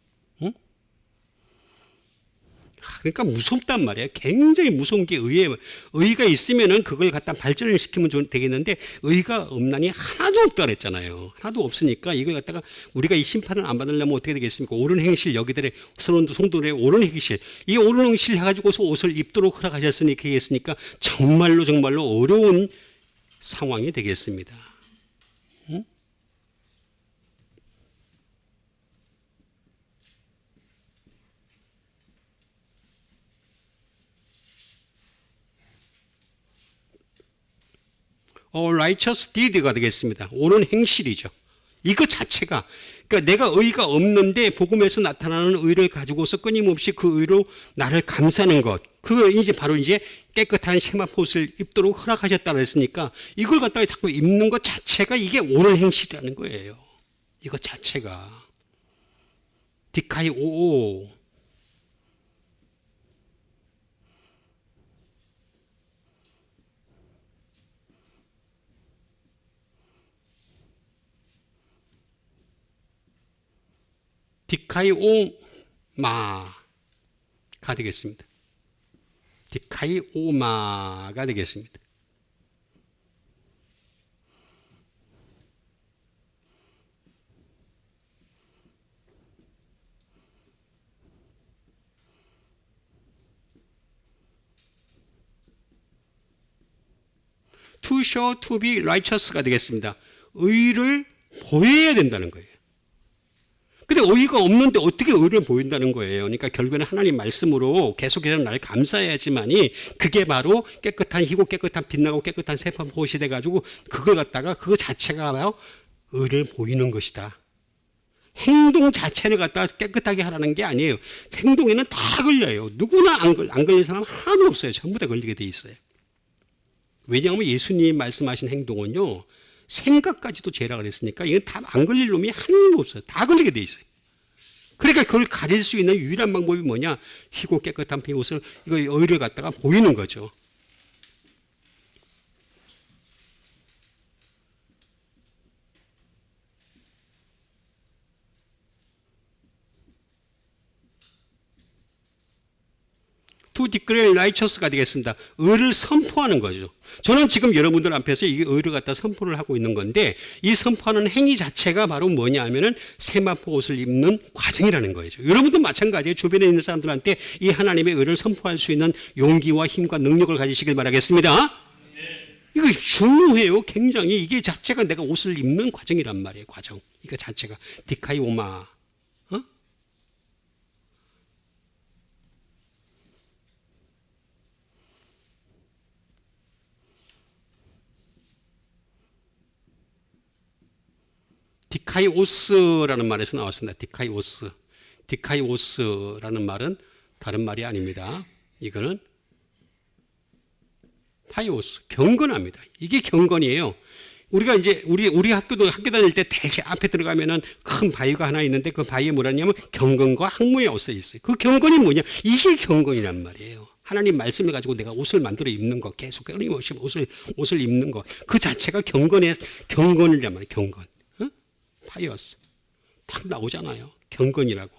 그러니까 무섭단 말이에요. 굉장히 무서운 게 의가 있으면은 그걸 갖다 발전을 시키면 되겠는데 의가 없나니 하나도 없다 그랬잖아요. 하나도 없으니까 이걸 갖다가 우리가 이 심판을 안 받으려면 어떻게 되겠습니까? 옳은 행실 여기들의 성도들의 옳은 행실 이 옳은 행실 해가지고서 옷을 입도록 허락하셨으니까 정말로 어려운 상황이 되겠습니다. righteous deed가 되겠습니다. 옳은 행실이죠. 이것 자체가, 그러니까 내가 의가 없는데 복음에서 나타나는 의를 가지고서 끊임없이 그 의로 나를 감싸는 것, 그거 이제 바로 이제 깨끗한 세마포옷을 입도록 허락하셨다 그랬으니까 이걸 갖다가 자꾸 입는 것 자체가 이게 옳은 행실이라는 거예요. 이것 자체가 디카이오오, 디카이오마가 되겠습니다. 디카이오마가 되겠습니다. To show to be righteous가 되겠습니다. 의를 보여야 된다는 거예요. 근데 의가 없는데 어떻게 의를 보인다는 거예요. 그러니까 결국에는 하나님 말씀으로 계속해서 날 감싸야지만이 그게 바로 깨끗한 희고 깨끗한 빛나고 깨끗한 세마포옷이 돼가지고 그걸 갖다가 그거 자체가 바로 의를 보이는 것이다. 행동 자체를 갖다가 깨끗하게 하라는 게 아니에요. 행동에는 다 걸려요. 누구나 안 걸린 사람 하나도 없어요. 전부 다 걸리게 돼 있어요. 왜냐하면 예수님이 말씀하신 행동은요, 생각까지도 죄라 그랬으니까 이건 다 안 걸릴 놈이 한 놈도 없어요. 다 걸리게 돼 있어요. 그러니까 그걸 가릴 수 있는 유일한 방법이 뭐냐? 희고 깨끗한 옷을, 이거 의를 갖다가 보이는 거죠. To declare righteous가 되겠습니다. 의를 선포하는 거죠. 저는 지금 여러분들 앞에서 이 의를 갖다 선포를 하고 있는 건데 이 선포하는 행위 자체가 바로 뭐냐 하면은 세마포 옷을 입는 과정이라는 거죠. 여러분도 마찬가지예요. 주변에 있는 사람들한테 이 하나님의 의를 선포할 수 있는 용기와 힘과 능력을 가지시길 바라겠습니다. 이거 중요해요. 굉장히 이게 자체가 내가 옷을 입는 과정이란 말이에요. 과정. 이거 자체가 디카이오마. 디카이오스라는 말에서 나왔습니다. 디카이오스. 디카이오스라는 말은 다른 말이 아닙니다. 이거는 파이오스, 경건합니다. 이게 경건이에요. 우리가 이제 우리 학교 다닐 때 대개 앞에 들어가면은 큰 바위가 하나 있는데 그 바위에 뭐라냐면 경건과 학문이 써 있어요. 그 경건이 뭐냐? 이게 경건이란 말이에요. 하나님 말씀을 가지고 내가 옷을 만들어 입는 거, 계속 끊임없이 옷을 입는 거, 그 자체가 경건이란 말이에요. 경건. 파이어스. 딱 나오잖아요. 경건이라고.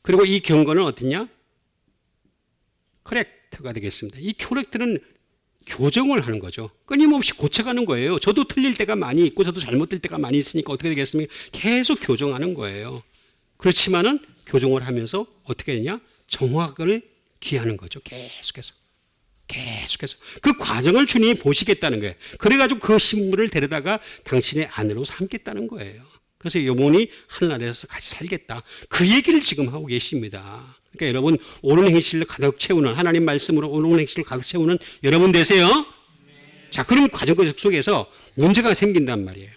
그리고 이 경건은 어떻냐? 커렉트가 되겠습니다. 이 커렉트는 교정을 하는 거죠. 끊임없이 고쳐가는 거예요. 저도 틀릴 때가 많이 있고 저도 잘못될 때가 많이 있으니까 어떻게 되겠습니까? 계속 교정하는 거예요. 그렇지만은 교정을 하면서 어떻게 되냐? 정확을 기하는 거죠. 계속해서. 그 과정을 주님이 보시겠다는 거예요. 그래가지고 그 신부를 데려다가 당신의 아내로 삼겠다는 거예요. 그래서 여분이 하늘나라에서 같이 살겠다. 그 얘기를 지금 하고 계십니다. 그러니까 여러분, 옳은 행실을 가득 채우는, 하나님 말씀으로 옳은 행실을 가득 채우는 여러분 되세요. 자, 그런 과정 속에서 문제가 생긴단 말이에요.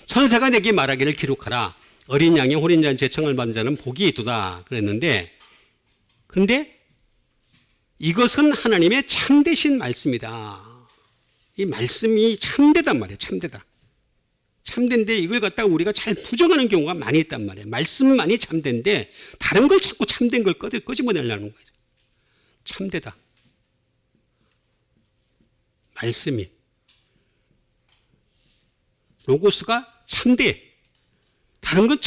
천사가 내게 말하기를 기록하라. 어린 양의 호린 잔치에 청을 받은 자는 복이 있도다. 그런데 이것은 하나님의 참되신 말씀이다. 이 말씀이 참되단 말이에요. 참된데 이걸 갖다가 우리가 잘 부정하는 경우가 많이 있단 말이에요. 말씀만이 참된데 다른 걸 자꾸 참된 걸 끄집어내려는 거예요. 참되다. 말씀이. 로고스가 참돼. 다른 건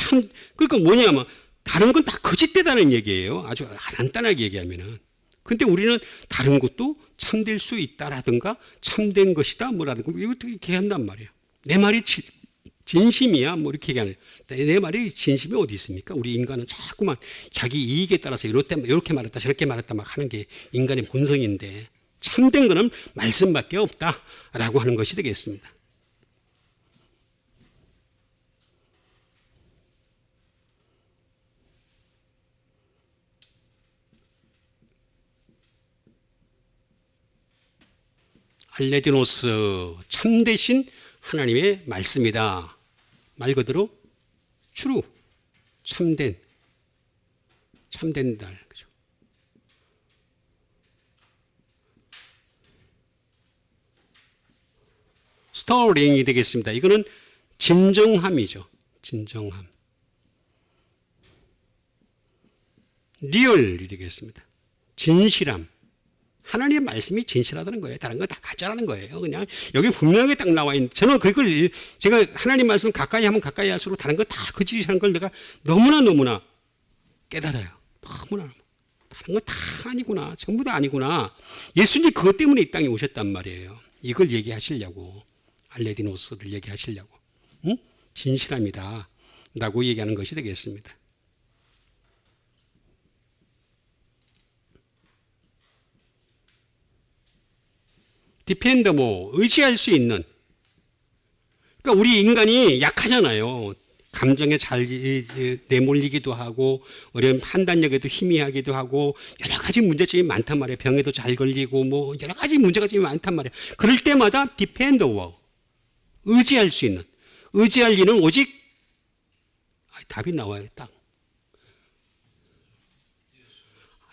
그러니까 뭐냐면 다른 건 다 거짓되다는 얘기예요. 아주 간단하게 얘기하면은. 근데 우리는 다른 것도 참될 수 있다라든가 참된 것이다 뭐라든가 이것도 이렇게 한단 말이에요. 내 말이 진심이야 뭐 이렇게 얘기하는. 내 말이 진심이 어디 있습니까? 우리 인간은 자꾸만 자기 이익에 따라서 이렇게 말했다 저렇게 말했다 막 하는 게 인간의 본성인데 참된 거는 말씀밖에 없다라고 하는 것이 되겠습니다. 알레디노스, 참되신 하나님의 말씀이다. 말 그대로 true, 참된 달. 그죠? 스토링이 되겠습니다. 이거는 진정함이죠. 진정함. 리얼이 되겠습니다. 진실함. 하나님의 말씀이 진실하다는 거예요. 다른 건 다 가짜라는 거예요. 그냥 여기 분명하게 딱 나와 있는. 저는 그걸 제가 하나님 말씀 가까이 하면 가까이 할수록 다른 건 다 거짓이라는 걸 내가 너무나 깨달아요. 너무나. 다른 건 다 아니구나. 전부 다 아니구나. 예수님 그것 때문에 이 땅에 오셨단 말이에요. 이걸 얘기하시려고. 알레디노스를 얘기하시려고. 응? 진실함이다. 라고 얘기하는 것이 되겠습니다. 디펜더모, 의지할 수 있는. 그러니까 우리 인간이 약하잖아요. 감정에 잘 내몰리기도 하고, 어려운 판단력에도 희미하기도 하고, 여러 가지 문제점이 많단 말이에요. 병에도 잘 걸리고, 뭐, 여러 가지 문제가 좀 많단 말이에요. 그럴 때마다 디펜더워, 의지할 수 있는. 의지할 일은 오직, 답이 나와요, 딱.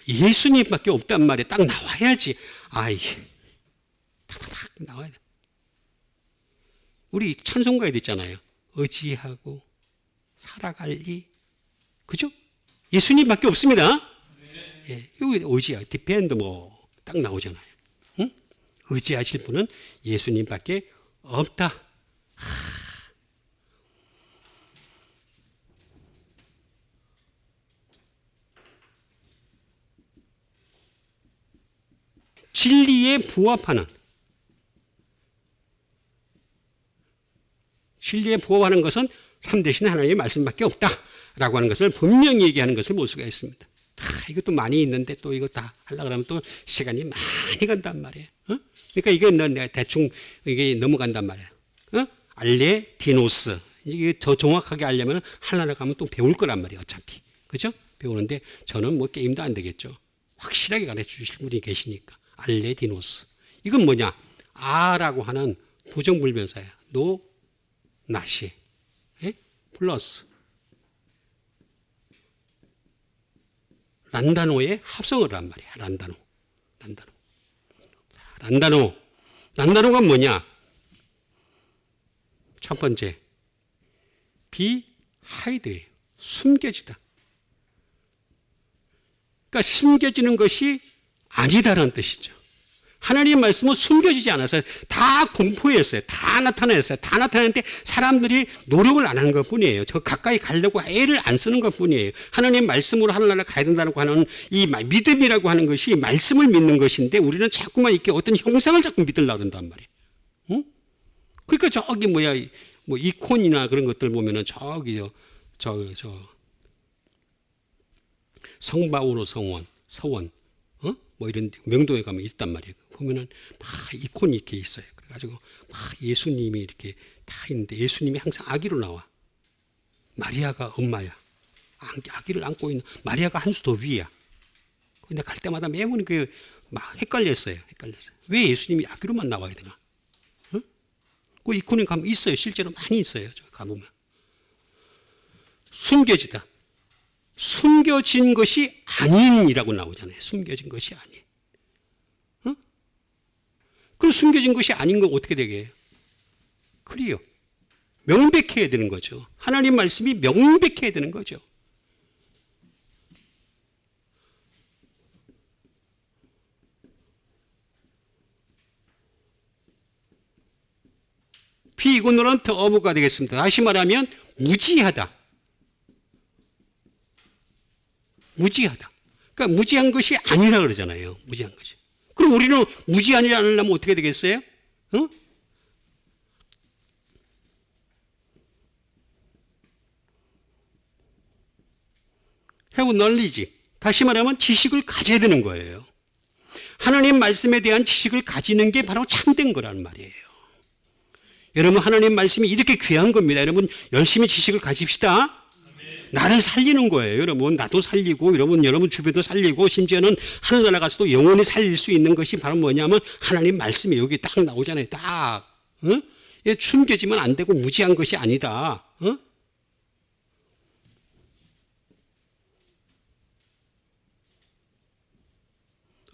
예수님밖에 없단 말이에요. 딱 나와야지. 탁 나와야 돼. 우리 찬송가에도 있잖아요. 의지하고 살아갈 이. 그죠? 예수님밖에 없습니다. 예, 여기 의지야. 디펜드 딱 나오잖아요. 응? 의지하실 분은 예수님밖에 없다. 진리에 부합하는. 진리에 부합하는 것은 참되신 하나님의 말씀밖에 없다라고 하는 것을 분명히 얘기하는 것을 볼 수가 있습니다. 이것도 많이 있는데 또 이거 다 하려고 하면 또 시간이 많이 간단 말이에요. 그러니까 이게 내가 대충 이게 넘어간단 말이에요. 알레디노스. 이게 더 정확하게 알려면 하나를 가면 또 배울 거란 말이에요. 어차피. 그죠? 배우는데 저는 뭐 게임도 안 되겠죠. 확실하게 가르쳐 주실 분이 계시니까. 알레디노스. 이건 뭐냐? 아라고 하는 부정불변사야. 노, 나시. 예? 플러스. 란다노의 합성을 한 말이야. 란다노가 뭐냐? 첫 번째. 비 하이드예요. 숨겨지다. 그러니까 숨겨지는 것이 아니다라는 뜻이죠. 하나님의 말씀은 숨겨지지 않았어요. 다 공포했어요. 다 나타냈어요. 다 나타냈는데 사람들이 노력을 안 하는 것 뿐이에요. 저 가까이 가려고 애를 안 쓰는 것 뿐이에요. 하나님의 말씀으로 하늘나라 가야 된다고 하는 이 믿음이라고 하는 것이 말씀을 믿는 것인데 우리는 자꾸만 이렇게 어떤 형상을 자꾸 믿으려고 한단 말이에요. 응? 그러니까 저기 뭐 이콘이나 그런 것들 보면은 성바오로 서원, 뭐 이런 명동에 가면 있단 말이에요. 보면은 막 이콘이 이렇게 있어요. 그래가지고 막 예수님이 이렇게 다 있는데 예수님이 항상 아기로 나와. 마리아가 엄마야. 아기를 안고 있는 마리아가 한 수 더 위야. 근데 갈 때마다 매번 막 헷갈렸어요. 왜 예수님이 아기로만 나와야 되나? 응? 그 이콘에 가면 있어요. 실제로 많이 있어요. 저 가보면. 숨겨지다. 숨겨진 것이 아닌이라고 나오잖아요. 숨겨진 것이 아닌. 어? 그럼 숨겨진 것이 아닌 건 어떻게 되게 해요? 클리어. 명백해야 되는 거죠. 하나님 말씀이 명백해야 되는 거죠. 비이그노런트 어브가 되겠습니다. 다시 말하면 무지하다. 그러니까 무지한 것이 아니라 그러잖아요. 무지한 것이. 그럼 우리는 무지하지 않으려면 어떻게 되겠어요? have knowledge. 다시 말하면 지식을 가져야 되는 거예요. 하나님 말씀에 대한 지식을 가지는 게 바로 참된 거라는 말이에요. 여러분 하나님 말씀이 이렇게 귀한 겁니다. 여러분 열심히 지식을 가집시다. 나를 살리는 거예요. 여러분, 나도 살리고, 여러분 주변도 살리고, 심지어는 하늘나라 가서도 영원히 살릴 수 있는 것이 바로 뭐냐면 하나님 말씀이 여기 딱 나오잖아요. 딱. 응? 숨겨지면 안 되고 무지한 것이 아니다. 응?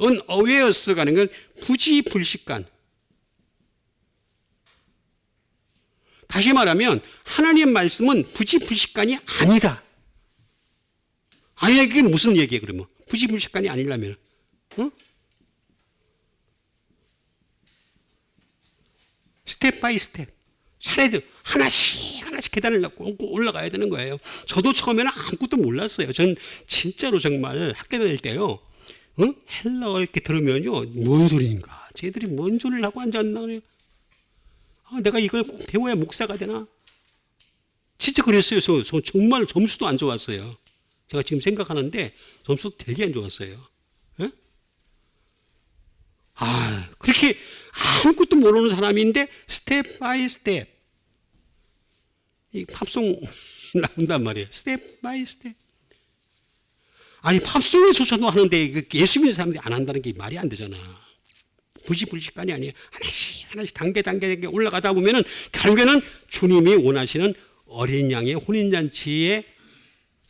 unaware스가 하는 건 부지불식간. 다시 말하면 하나님의 말씀은 부지불식간이 아니다. 아니, 이게 무슨 얘기예요, 그러면? 부지불식간이 아니려면. 응? 스텝 바이 스텝. 차례들 하나씩 계단을 올라가야 되는 거예요. 저도 처음에는 아무것도 몰랐어요. 전 진짜로 정말 학교 다닐 때요. 응? 헬라어 이렇게 들으면요. 뭔 소리인가? 쟤들이 뭔 소리를 하고 앉았나? 내가 이걸 꼭 배워야 목사가 되나? 진짜 그랬어요. 정말 점수도 안 좋았어요. 제가 지금 생각하는데 점수도 되게 안 좋았어요. 예? 그렇게 아무것도 모르는 사람인데 스텝 바이 스텝. 이 팝송 나온단 말이에요. 스텝 바이 스텝. 아니, 팝송에조차도 하는데 예수 믿는 사람들이 안 한다는 게 말이 안 되잖아. 부지불식간이 아니에요. 하나씩 단계 올라가다 보면은 결국에는 주님이 원하시는 어린 양의 혼인잔치에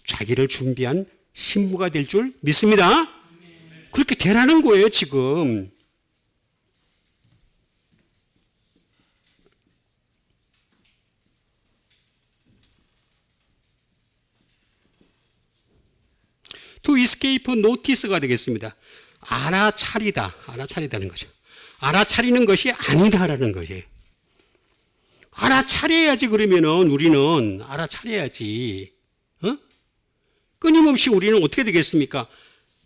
자기를 준비한 신부가 될 줄 믿습니다. 그렇게 되라는 거예요, 지금. To escape notice가 되겠습니다. 알아차리다는 거죠. 알아차리는 것이 아니다라는 거예요. 알아차려야지. 그러면은 우리는 알아차려야지. 끊임없이 우리는 어떻게 되겠습니까?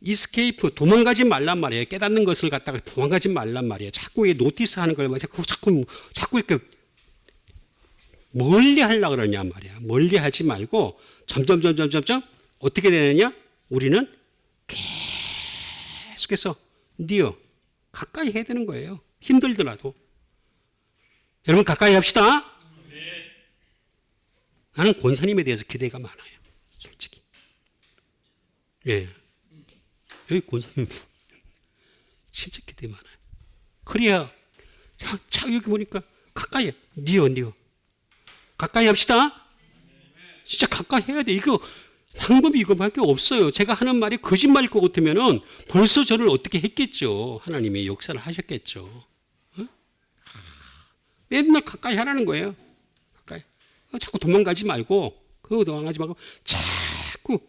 escape, 도망가지 말란 말이에요. 깨닫는 것을 갖다가 도망가지 말란 말이에요. 자꾸 노티스 하는 걸 자꾸 이렇게 멀리 하려고 그러냐 말이야. 멀리 하지 말고 점점 어떻게 되느냐? 우리는 계속해서 가까이 해야 되는 거예요. 힘들더라도. 여러분, 가까이 합시다. 나는 권사님에 대해서 기대가 많아요. 솔직히. 예. 여기 권사님 진짜 기대 많아요. 그래야 여기 보니까 가까이 가까이 합시다. 진짜 가까이 해야 돼. 이거 방법이 이거밖에 없어요. 제가 하는 말이 거짓말일 것 같으면은 벌써 저를 어떻게 했겠죠. 하나님이 역사를 하셨겠죠. 맨날 가까이 하라는 거예요. 가까이. 자꾸 도망가지 말고, 자꾸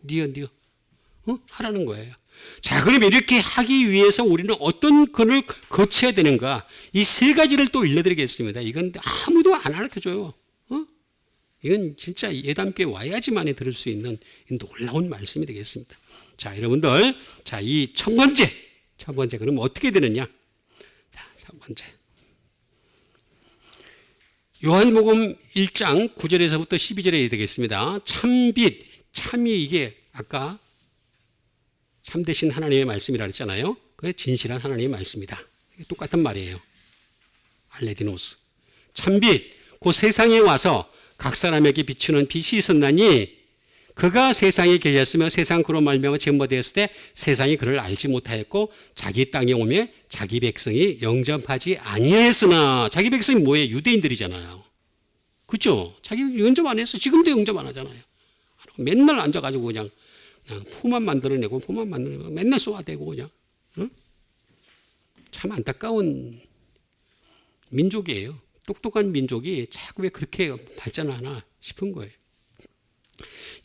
하라는 거예요. 자, 그럼 이렇게 하기 위해서 우리는 어떤 것을 거쳐야 되는가? 이 세 가지를 또 일러드리겠습니다. 이건 아무도 안 가르쳐줘요. 이건 진짜 예담교회 와야지만이 들을 수 있는 놀라운 말씀이 되겠습니다. 자, 여러분들, 이 첫 번째, 그럼 어떻게 되느냐? 자, 첫 번째. 요한복음 1장 9절에서부터 12절에 되겠습니다. 참이 이게 아까 참되신 하나님의 말씀이라 그랬잖아요. 그게 진실한 하나님의 말씀이다. 똑같은 말이에요. 알레디노스. 참빛, 그 세상에 와서 각 사람에게 비추는 빛이 있었나니 그가 세상에 계셨으며 세상 그로 말미암아 증거되었을 때 세상이 그를 알지 못하였고 자기 땅에 오매 자기 백성이 영접하지 아니하였으나. 자기 백성이 뭐예요? 유대인들이잖아요. 그렇죠? 자기 영접 안 했어. 지금도 영접 안 하잖아요. 맨날 앉아가지고 그냥 포만 만들어내고 맨날 쏘아대고 그냥. 응? 참 안타까운 민족이에요. 똑똑한 민족이 자꾸 왜 그렇게 발전하나 싶은 거예요.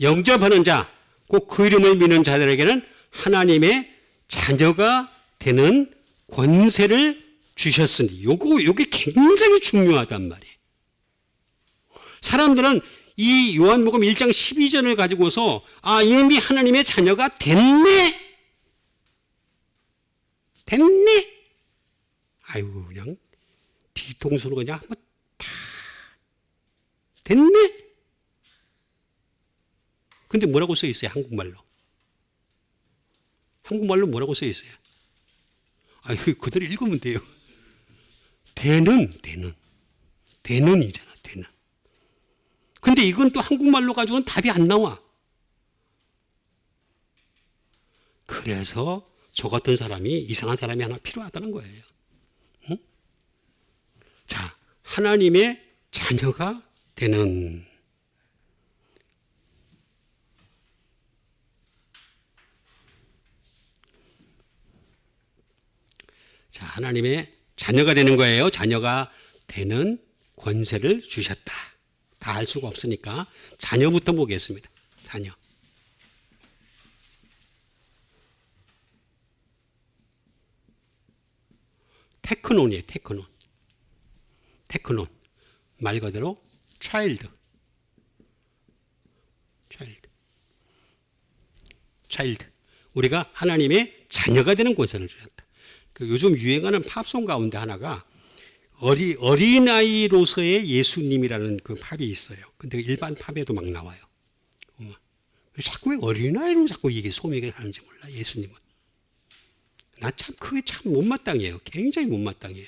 영접하는 자, 꼭 그 이름을 믿는 자들에게는 하나님의 자녀가 되는 권세를 주셨으니. 요게 굉장히 중요하단 말이에요. 사람들은 이 요한복음 1장 12절을 가지고서 이미 하나님의 자녀가 됐네. 아이고, 그냥 뒤통수로 그냥 한번 다 됐네. 근데 뭐라고 써 있어요? 한국말로 뭐라고 써 있어요? 그대로 읽으면 돼요. 되는이잖아. 되는. 근데 이건 또 한국말로 가지고는 답이 안 나와. 그래서 저 같은 사람이 이상한 사람이 하나 필요하다는 거예요. 응? 자, 하나님의 자녀가 되는 자, 하나님의 자녀가 되는 거예요. 자녀가 되는 권세를 주셨다. 다 알 수가 없으니까 자녀부터 보겠습니다. 자녀. 테크논이에요. 테크논. 테크논. 말 그대로 차일드. 차일드. 우리가 하나님의 자녀가 되는 권세를 주셨다. 요즘 유행하는 팝송 가운데 하나가 어린아이로서의 예수님이라는 그 팝이 있어요. 근데 일반 팝에도 막 나와요. 자꾸 왜 어린아이로 자꾸 이게 소명을 하는지 몰라, 예수님은. 나 참, 그게 참 못마땅해요. 굉장히 못마땅해요.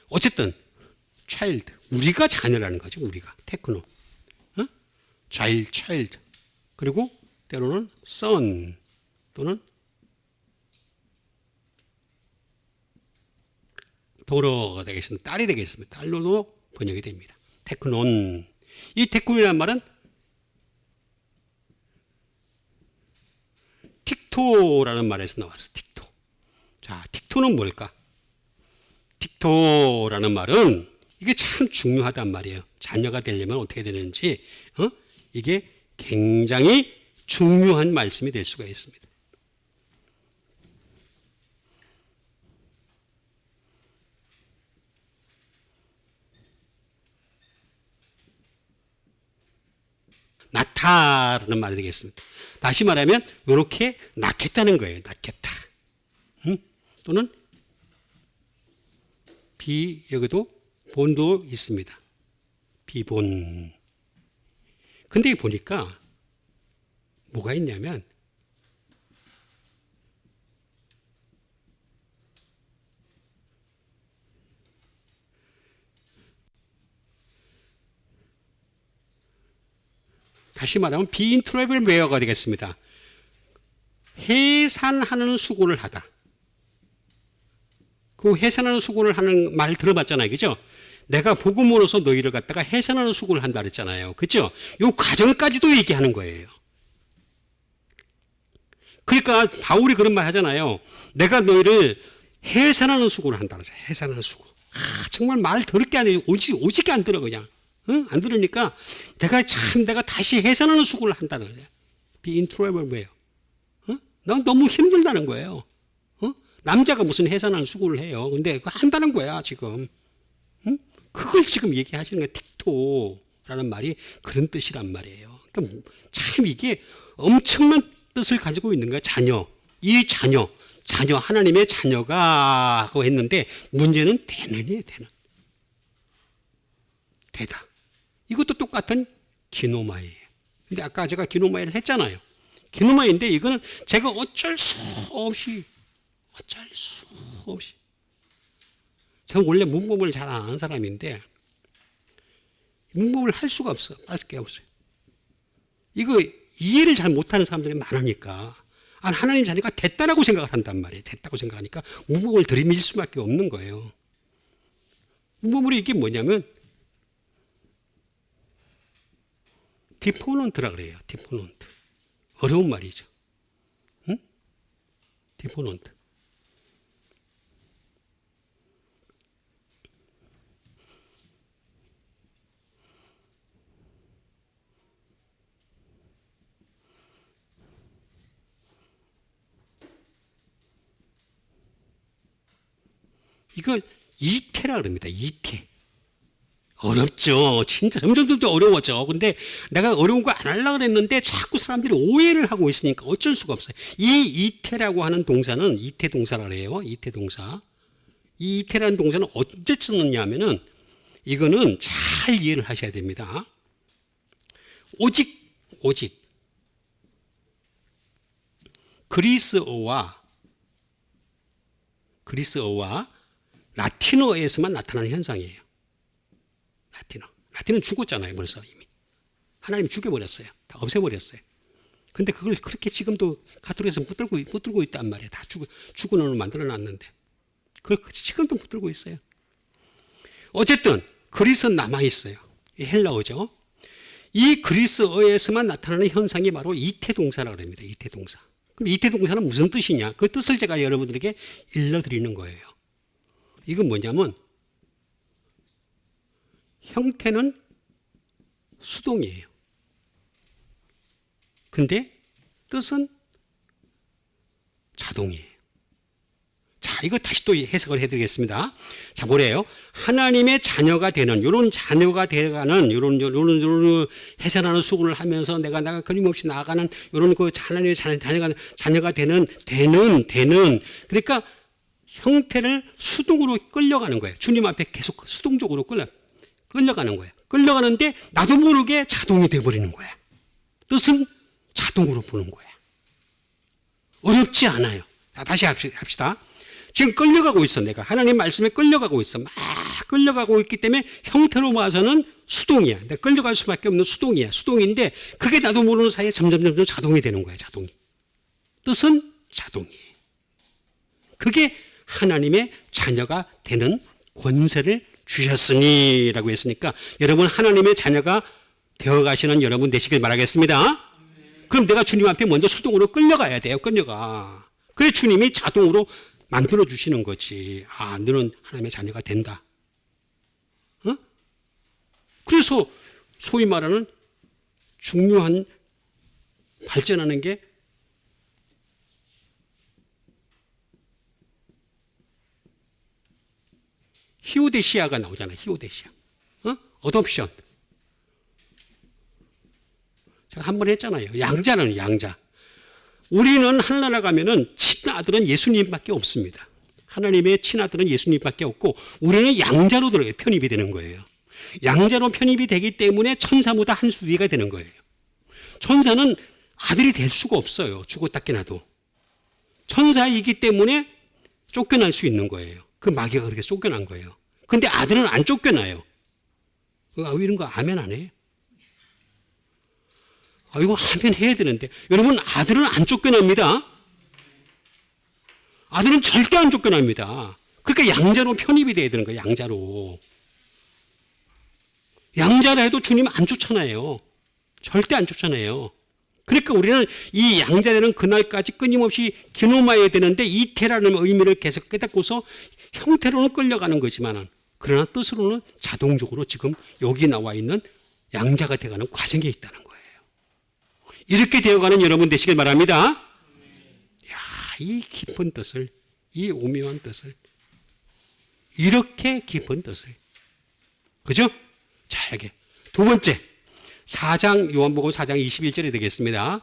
어쨌든, 차일드. 우리가 자녀라는 거죠, 우리가. 테크노. 차일드. 그리고 때로는 son 또는 도로가 되겠습니다. 딸이 되겠습니다. 딸로도 번역이 됩니다. 테크논. 이 테크논이라는 말은 틱토라는 말에서 나왔어. 틱토. 자, 틱토는 뭘까? 틱토라는 말은 이게 참 중요하단 말이에요. 자녀가 되려면 어떻게 되는지 이게 굉장히 중요한 말씀이 될 수가 있습니다. 낳다라는 말이 되겠습니다. 다시 말하면 이렇게 낳겠다는 거예요. 낳겠다. 또는 여기도 본도 있습니다. 비본. 근데 보니까 뭐가 있냐면 다시 말하면 being travel where가 되겠습니다. 해산하는 수고를 하다. 그 해산하는 수고를 하는 말 들어봤잖아요. 그죠? 내가 복음으로서 너희를 갖다가 해산하는 수고를 한다 그랬잖아요. 그죠? 이 과정까지도 얘기하는 거예요. 그러니까 바울이 그런 말 하잖아요. 내가 너희를 해산하는 수고를 한다 그랬어요. 해산하는 수고. 정말 말 더럽게 안 해요. 오지게 안 들어 그냥. 안 들으니까 내가 다시 해산하는 수고를 한다는 거예요. being travel where. 난 너무 힘들다는 거예요. 남자가 무슨 해산하는 수고를 해요. 근데 그거 한다는 거야 지금. 그걸 지금 얘기하시는 거예요. 틱토라는 말이 그런 뜻이란 말이에요. 그러니까 참 이게 엄청난 뜻을 가지고 있는 거야. 자녀. 이 자녀 하나님의 자녀가 하고 했는데 문제는 되는이에요. 되다. 이것도 똑같은 기노마이에요. 근데 아까 제가 기노마이를 했잖아요. 기노마이인데 이거는 제가 어쩔 수 없이 제가 원래 문법을 잘 안 하는 사람인데 문법을 할 수가 없어. 빨리 깨우세요. 이거 이해를 잘 못하는 사람들이 많으니까 하나님 자녀가 됐다라고 생각을 한단 말이에요. 됐다고 생각하니까 문법을 들이밀 수밖에 없는 거예요. 문법으로 이게 뭐냐면 디포넌트라 그래요. 디포넌트. 어려운 말이죠. 디포넌트. 이거 이태라 그럽니다. 이태. 어렵죠. 진짜 점점 어려워져. 근데 내가 어려운 거 안 하려고 그랬는데 자꾸 사람들이 오해를 하고 있으니까 어쩔 수가 없어요. 이 이태라고 하는 동사는 이태 동사라 그래요. 이태 동사. 이 이태라는 동사는 언제 쓰느냐 하면은 이거는 잘 이해를 하셔야 됩니다. 오직 그리스어와 라틴어에서만 나타나는 현상이에요. 라틴어는 죽었잖아요. 벌써 이미. 하나님이 죽여버렸어요. 다 없애버렸어요. 근데 그걸 그렇게 지금도 가톨릭에서 붙들고 있단 말이에요. 다 죽은 언어로 만들어놨는데 그걸 지금도 붙들고 있어요. 어쨌든 그리스어는 남아있어요. 헬라어죠. 이 그리스어에서만 나타나는 현상이 바로 이태동사라고 합니다. 이태동사. 그럼 이태동사는 무슨 뜻이냐? 그 뜻을 제가 여러분들에게 일러드리는 거예요. 이건 뭐냐면 형태는 수동이에요. 근데 뜻은 자동이에요. 자, 이거 다시 또 해석을 해드리겠습니다. 자, 뭐래요? 하나님의 자녀가 되는, 요런 자녀가 되어가는, 요런 해산하는 수고를 하면서 내가 끊임없이 나아가는, 요런 그 하나님의 자녀가 되는. 그러니까 형태를 수동으로 끌려가는 거예요. 주님 앞에 계속 수동적으로 끌려가는 거예요. 끌려가는데 나도 모르게 자동이 되어버리는 거야. 뜻은 자동으로 보는 거야. 어렵지 않아요. 자, 다시 합시다. 지금 끌려가고 있어. 내가 하나님 말씀에 끌려가고 있어. 막 끌려가고 있기 때문에 형태로 봐서는 수동이야. 내가 끌려갈 수밖에 없는 수동이야. 수동인데 그게 나도 모르는 사이에 점점 자동이 되는 거야. 자동이. 뜻은 자동이에요. 그게 하나님의 자녀가 되는 권세를 주셨으니 라고 했으니까 여러분 하나님의 자녀가 되어가시는 여러분 되시길 바라겠습니다. 그럼 내가 주님 앞에 먼저 수동으로 끌려가야 돼요. 끌려가. 그래 주님이 자동으로 만들어 주시는 거지. 아, 너는 하나님의 자녀가 된다. 어? 그래서 소위 말하는 중요한 발전하는 게 히오데시아가 나오잖아요. 히오데시아. 어돔션. 제가 한 번 했잖아요. 양자는 양자. 우리는 하늘나라 가면은 친아들은 예수님밖에 없습니다. 하나님의 친아들은 예수님밖에 없고 우리는 양자로 편입이 되는 거예요. 양자로 편입이 되기 때문에 천사보다 한 수 위가 되는 거예요. 천사는 아들이 될 수가 없어요. 죽었다 깨나도. 천사이기 때문에 쫓겨날 수 있는 거예요. 그 마귀가 그렇게 쫓겨난 거예요. 근데 아들은 안 쫓겨나요. 이런 거 아멘 안 해? 이거 아멘 해야 되는데. 여러분, 아들은 안 쫓겨납니다. 아들은 절대 안 쫓겨납니다. 그러니까 양자로 편입이 돼야 되는 거예요. 양자로. 양자라 해도 주님 안 쫓아나요. 절대 안 쫓아나요. 그러니까 우리는 이 양자되는 그날까지 끊임없이 기노마해야 되는데 이태라는 의미를 계속 깨닫고서 형태로는 끌려가는 거지만 그러나 뜻으로는 자동적으로 지금 여기 나와 있는 양자가 되어가는 과정에 있다는 거예요. 이렇게 되어가는 여러분 되시길 바랍니다. 야, 이 깊은 뜻을, 이 오묘한 뜻을, 이렇게 깊은 뜻을, 그죠? 자, 여기 두 번째 4장 요한복음 4장 21절이 되겠습니다.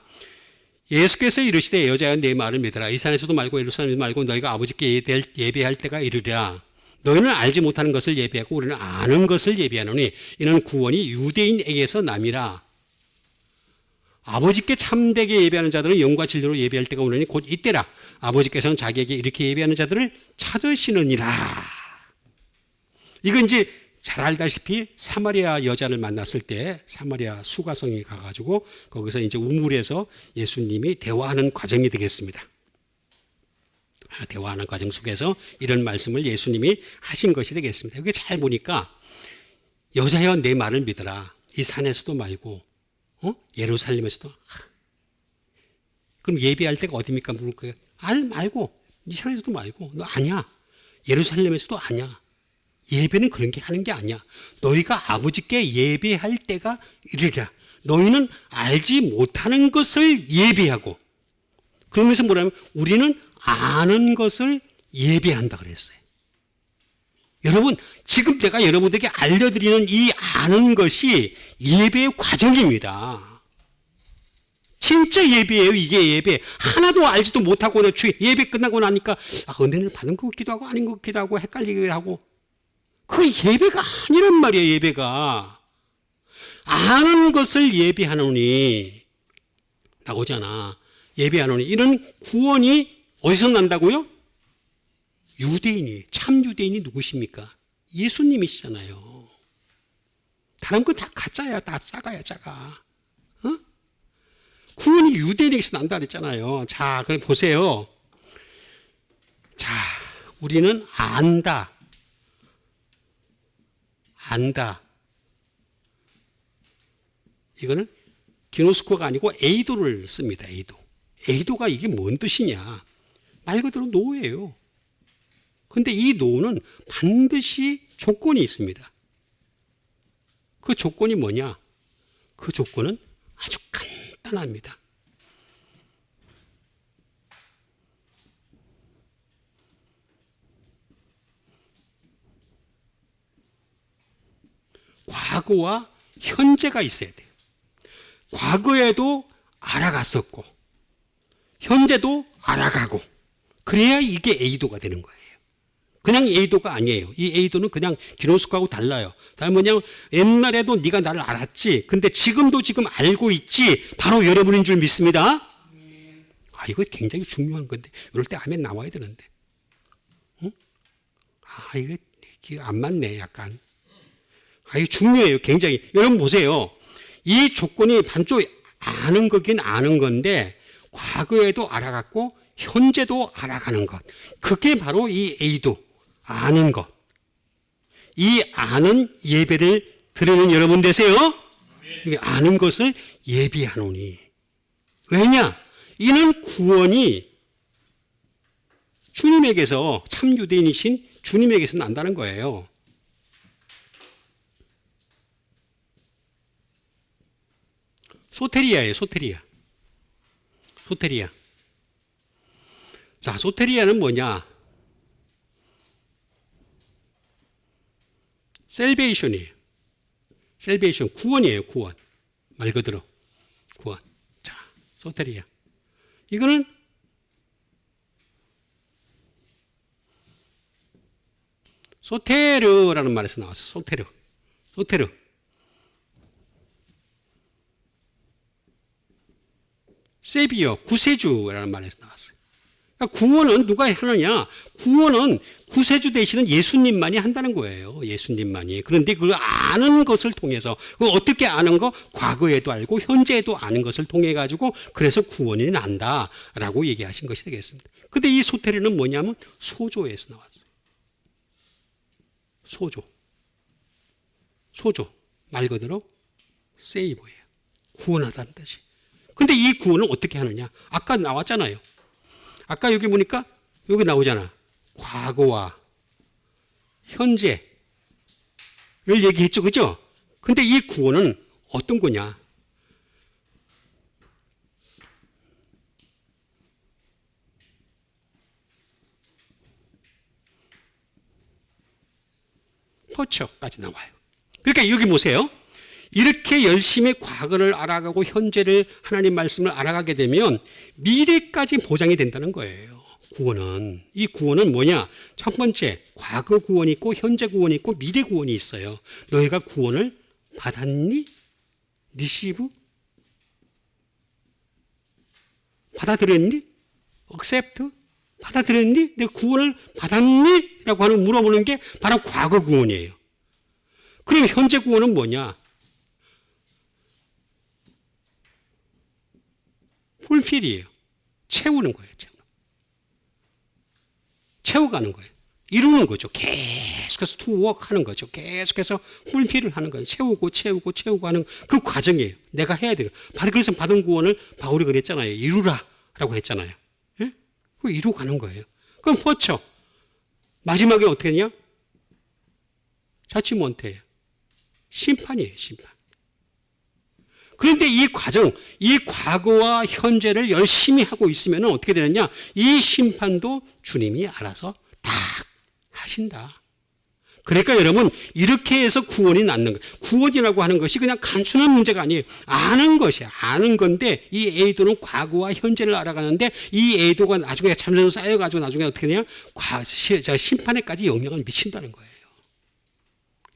예수께서 이르시되 여자여 내 말을 믿으라. 이 산에서도 말고 예루살렘에서 말고 너희가 아버지께 예배할 때가 이르리라. 너희는 알지 못하는 것을 예배하고 우리는 아는 것을 예배하노니 이는 구원이 유대인에게서 남이라. 아버지께 참되게 예배하는 자들은 영과 진리로 예배할 때가 오느니 곧 이때라. 아버지께서는 자기에게 이렇게 예배하는 자들을 찾으시느니라. 이건 이제 잘 알다시피 사마리아 여자를 만났을 때 사마리아 수가성에 가가지고 거기서 이제 우물에서 예수님이 대화하는 과정이 되겠습니다. 대화하는 과정 속에서 이런 말씀을 예수님이 하신 것이 되겠습니다. 여기 잘 보니까 여자여 내 말을 믿어라. 이 산에서도 말고 예루살렘에서도. 그럼 예배할 때가 어디입니까? 물을 거예요. 말고 이 산에서도 말고 너 아니야. 예루살렘에서도 아니야. 예배는 그런 게 하는 게 아니야. 너희가 아버지께 예배할 때가 이르리라. 너희는 알지 못하는 것을 예배하고 그러면서 뭐냐면 우리는 아는 것을 예배한다 그랬어요. 여러분 지금 제가 여러분들에게 알려드리는 이 아는 것이 예배의 과정입니다. 진짜 예배예요. 이게 예배. 하나도 알지도 못하고 예배 끝나고 나니까 은혜를 받은 것 같기도 하고 아닌 것 같기도 하고 헷갈리기도 하고 그 예배가 아니란 말이에요. 예배가. 아는 것을 예배하노니 나오잖아. 예배하노니 이런 구원이 어디서 난다고요? 유대인이. 참 유대인이 누구십니까? 예수님이시잖아요. 다른 건 다 가짜야. 다 작아야 작아. 구원이 유대인에게서 난다 그랬잖아요. 자, 그럼 보세요. 자, 우리는 안다. 이거는 기노스코가 아니고 에이도를 씁니다. 에이도가 이게 뭔 뜻이냐. 말 그대로 노예요. 근데 이 노는 반드시 조건이 있습니다. 그 조건이 뭐냐? 그 조건은 아주 간단합니다. 과거와 현재가 있어야 돼요. 과거에도 알아갔었고 현재도 알아가고 그래야 이게 에이도가 되는 거예요. 그냥 에이도가 아니에요. 이 에이도는 그냥 기노스코하고 달라요. 다른 뭐냐면 옛날에도 네가 나를 알았지. 근데 지금도 지금 알고 있지. 바로 여러분인 줄 믿습니다. 아, 이거 굉장히 중요한 건데 이럴 때 아멘 나와야 되는데. 응? 아, 이게 안 맞네 약간. 아, 이거 중요해요. 굉장히. 여러분 보세요. 이 조건이 반쪽 아는 거긴 아는 건데 과거에도 알아갔고 현재도 알아가는 것. 그게 바로 이 에이도. 아는 것. 이 아는 예배를 드리는 여러분 되세요. 이 아는 것을 예비하노니. 왜냐? 이는 구원이 주님에게서 참 유대인이신 주님에게서 난다는 거예요. 소테리아예요. 소테리아. 자, 소테리아는 뭐냐? 셀베이션이에요. 셀베이션, 구원이에요. 구원. 말 그대로 구원. 자, 소테리아. 이거는 소테르라는 말에서 나왔어. 소테르. 세비어, 구세주라는 말에서 나왔어요. 그러니까 구원은 누가 하느냐? 구원은 구세주 되시는 예수님만이 한다는 거예요. 예수님만이. 그런데 그 아는 것을 통해서, 그 어떻게 아는 거? 과거에도 알고 현재에도 아는 것을 통해 가지고 그래서 구원이 난다라고 얘기하신 것이 되겠습니다. 근데 이 소테르는 뭐냐면 소조에서 나왔어요. 소조. 말 그대로 세이버예요. 구원하다는 뜻이. 근데 이 구원을 어떻게 하느냐? 아까 나왔잖아요. 아까 여기 보니까 여기 나오잖아. 과거와 현재를 얘기했죠. 그죠? 근데 이 구원은 어떤 거냐? 퍼처까지 나와요. 그러니까 여기 보세요. 이렇게 열심히 과거를 알아가고 현재를 하나님 말씀을 알아가게 되면 미래까지 보장이 된다는 거예요. 구원은. 이 구원은 뭐냐? 첫 번째, 과거 구원이 있고 현재 구원이 있고 미래 구원이 있어요. 너희가 구원을 받았니? 리시브? 받아들였니? accept? 받아들였니? 내가 구원을 받았니? 라고 하는 물어보는 게 바로 과거 구원이에요. 그럼 현재 구원은 뭐냐? 풀필이에요. 채우는 거예요. 채워가는 거예요. 이루는 거죠. 계속해서 투워크 하는 거죠. 계속해서 풀필을 하는 거예요. 채우고 하는 그 과정이에요. 내가 해야 돼요. 그래서 받은 구원을 바울이 그랬잖아요. 이루라 라고 했잖아요. 예? 그 이루가는 거예요. 그럼 퍼쳐. 마지막에 어떻게 했냐? 자치몬테예요. 심판이에요. 심판. 그런데 이 과정, 이 과거와 현재를 열심히 하고 있으면 어떻게 되느냐? 이 심판도 주님이 알아서 다 하신다. 그러니까 여러분, 이렇게 해서 구원이 낫는 거예요. 구원이라고 하는 것이 그냥 단순한 문제가 아니에요. 아는 것이야. 아는 건데 이 에이도는 과거와 현재를 알아가는데 이 에이도가 나중에 참여로 쌓여가지고 나중에 어떻게 되냐? 심판에까지 영향을 미친다는 거예요.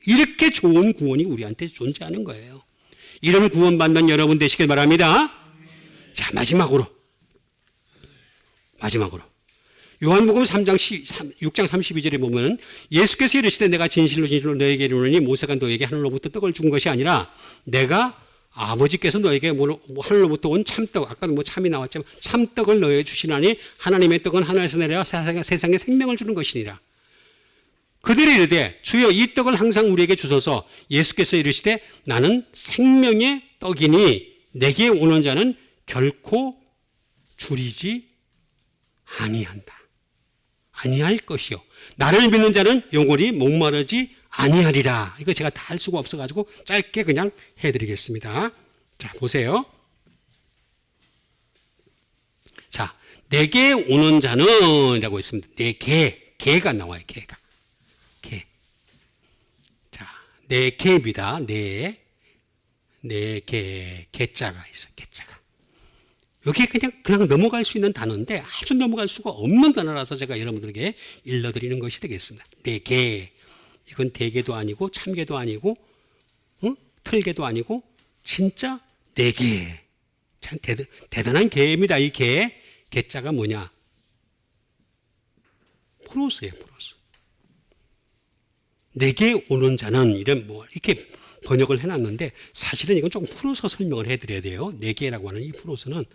이렇게 좋은 구원이 우리한테 존재하는 거예요. 이런 구원받는 여러분 되시길 바랍니다. 자, 마지막으로 요한복음 6장 32절에 보면 예수께서 이르시되 내가 진실로 너에게 이르노니 모세가 너에게 하늘로부터 떡을 준 것이 아니라 내가 아버지께서 너에게 하늘로부터 온 참떡, 아까도 참이 나왔지만 참떡을 너에게 주시나니 하나님의 떡은 하늘에서 내려 세상에 생명을 주는 것이니라. 그들이 이르되 주여 이 떡을 항상 우리에게 주소서. 예수께서 이르시되 나는 생명의 떡이니 내게 오는 자는 결코 줄이지 아니한다. 아니할 것이요 나를 믿는 자는 영원히 목마르지 아니하리라. 이거 제가 다 할 수가 없어가지고 짧게 그냥 해드리겠습니다. 자, 보세요. 자, 내게 오는 자는 라고 있습니다. 개가 나와요. 개가. 개. 자, 내 개입니다. 내 개자가 있어요. 개자가. 여기에 그냥 넘어갈 수 있는 단어인데 아주 넘어갈 수가 없는 단어라서 제가 여러분들에게 일러드리는 것이 되겠습니다. 내 개. 이건 대개도 아니고 참개도 아니고 틀개도 아니고 진짜 내 개. 참 대단한 개입니다. 이 개자가 뭐냐? 프로스예요. 프로스. 내게 오는 자는 이런 이렇게 번역을 해놨는데 사실은 이건 조금 풀어서 설명을 해드려야 돼요. 내게라고 하는 이 프로스는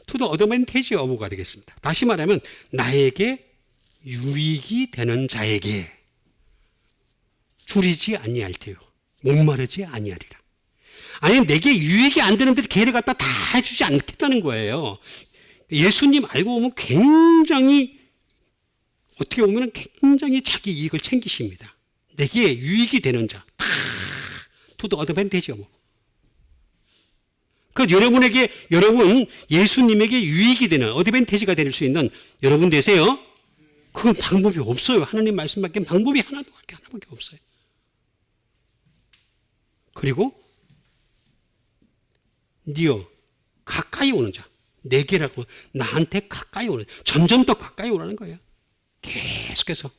to the advantage of가 되겠습니다. 다시 말하면 나에게 유익이 되는 자에게 줄이지 아니할 테요. 목마르지 아니하리라. 아니 내게 유익이 안 되는데 개를 갖다 다 해주지 않겠다는 거예요. 예수님 알고 보면 굉장히 어떻게 보면 굉장히 자기 이익을 챙기십니다. 내게 유익이 되는 자 다 to the advantage of. 그 여러분 예수님에게 유익이 되는 어드밴티지가 될 수 있는 여러분 되세요. 그건 방법이 없어요. 하나님 말씀밖에 방법이 하나밖에 없어요. 그리고 니어 가까이 오는 자 내게라고 나한테 가까이 오는 점점 더 가까이 오라는 거예요. 계속해서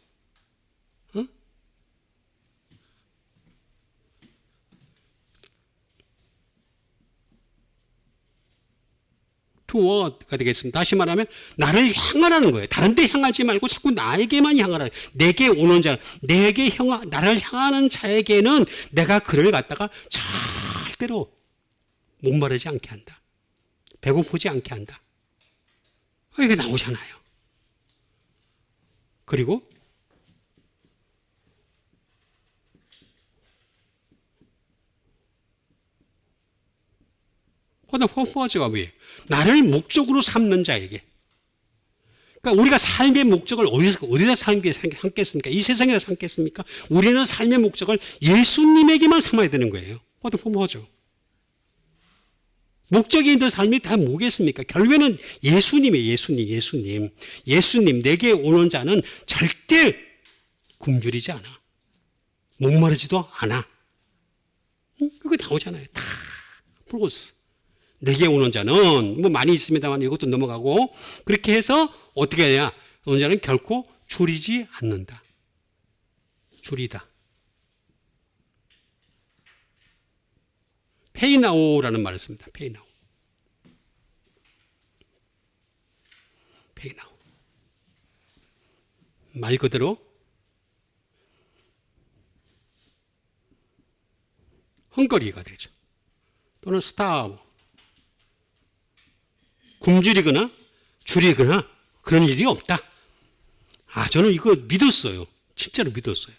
toward가 되겠습니다. 다시 말하면 나를 향하라는 거예요. 다른 데 향하지 말고 자꾸 나에게만 향하라는 거예요. 내게 오는 자, 나를 향하는 자에게는 내가 그를 갖다가 절대로 목마르지 않게 한다. 배고프지 않게 한다. 이게 나오잖아요. 그리고 퍼포즈가 뭐예요? 나를 목적으로 삼는 자에게. 그러니까 우리가 삶의 목적을 어디서 삼겠습니까? 이 세상에서 삼겠습니까? 우리는 삶의 목적을 예수님에게만 삼아야 되는 거예요. 퍼포즈. 목적이 있는 삶이 다 뭐겠습니까? 결국에는 예수님이에요. 예수님 내게 오는 자는 절대 굶주리지 않아. 목마르지도 않아. 그게 나오잖아요. 다 프로스. 내게 오는 자는 많이 있습니다만 이것도 넘어가고 그렇게 해서 어떻게 해야 오는 자는 결코 줄이지 않는다. 줄이다. pay now라는 말을 씁니다. pay now. 말 그대로 헝거리가 되죠. 또는 starve. 굶주리거나 줄이거나 그런 일이 없다. 저는 이거 믿었어요. 진짜로 믿었어요.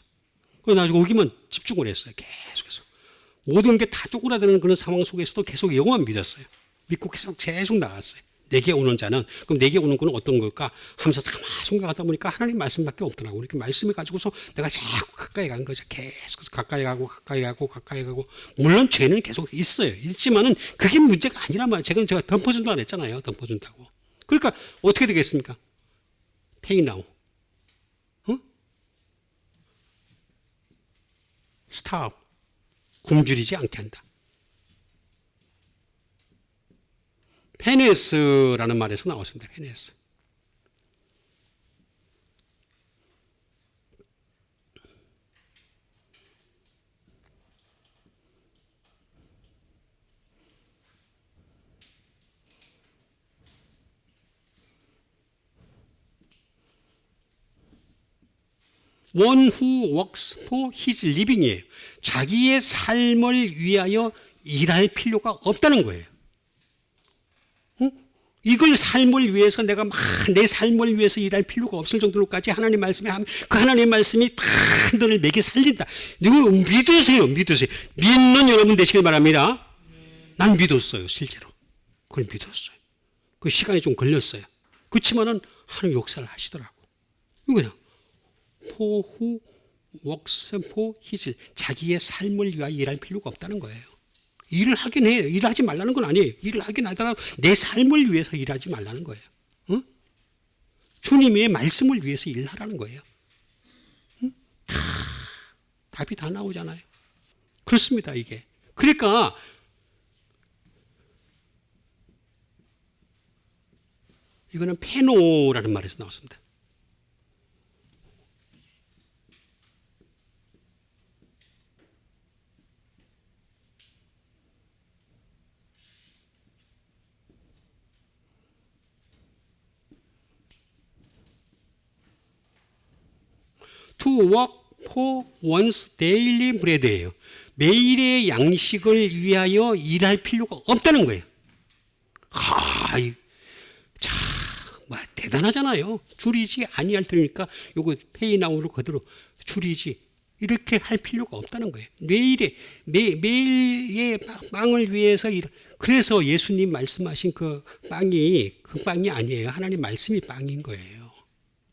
그래서 나중에 오기만 집중을 했어요. 계속해서. 모든 게 다 쪼그라드는 그런 상황 속에서도 계속 영원 믿었어요. 믿고 계속 나갔어요. 내게 오는 자는 그럼 내게 오는 건 어떤 걸까 하면서 가만히 생각하다 보니까 하나님 말씀밖에 없더라고요. 이렇게 말씀을 가지고서 내가 자꾸 가까이 가는 거죠. 계속해서 가까이 가고 물론 죄는 계속 있어요. 있지만은 그게 문제가 아니란 말이에요. 제가 덮어준다 안 했잖아요. 덮어준다고. 그러니까 어떻게 되겠습니까? pay now. stop. 굶주리지 않게 한다. 페네스라는 말에서 나왔습니다. 페네스. One who works for his living이에요. 자기의 삶을 위하여 일할 필요가 없다는 거예요. 이걸 삶을 위해서 내가 막 내 삶을 위해서 일할 필요가 없을 정도로까지 하나님 말씀에 그 하나님 말씀이 다 너를 내게 살린다. 이거 믿으세요. 믿는 여러분 되시길 바랍니다. 난 믿었어요. 실제로. 그걸 믿었어요. 그 시간이 좀 걸렸어요. 그렇지만은 하나님 역사를 하시더라고. 이거 그냥 for who works for his, 자기의 삶을 위하여 일할 필요가 없다는 거예요. 일을 하긴 해요. 일을 하지 말라는 건 아니에요. 일을 하긴 하더라도 내 삶을 위해서 일하지 말라는 거예요. 응? 주님의 말씀을 위해서 일하라는 거예요. 응? 답이 다 나오잖아요. 그렇습니다, 이게. 그러니까 이거는 페노라는 말에서 나왔습니다. To work for one's daily bread예요. 매일의 양식을 위하여 일할 필요가 없다는 거예요. 대단하잖아요. 줄이지 아니할 테니까 요거 페이나우로 그대로 줄이지 이렇게 할 필요가 없다는 거예요. 매일의 빵을 위해서 그래서 예수님 말씀하신 그 빵이 아니에요. 하나님 말씀이 빵인 거예요.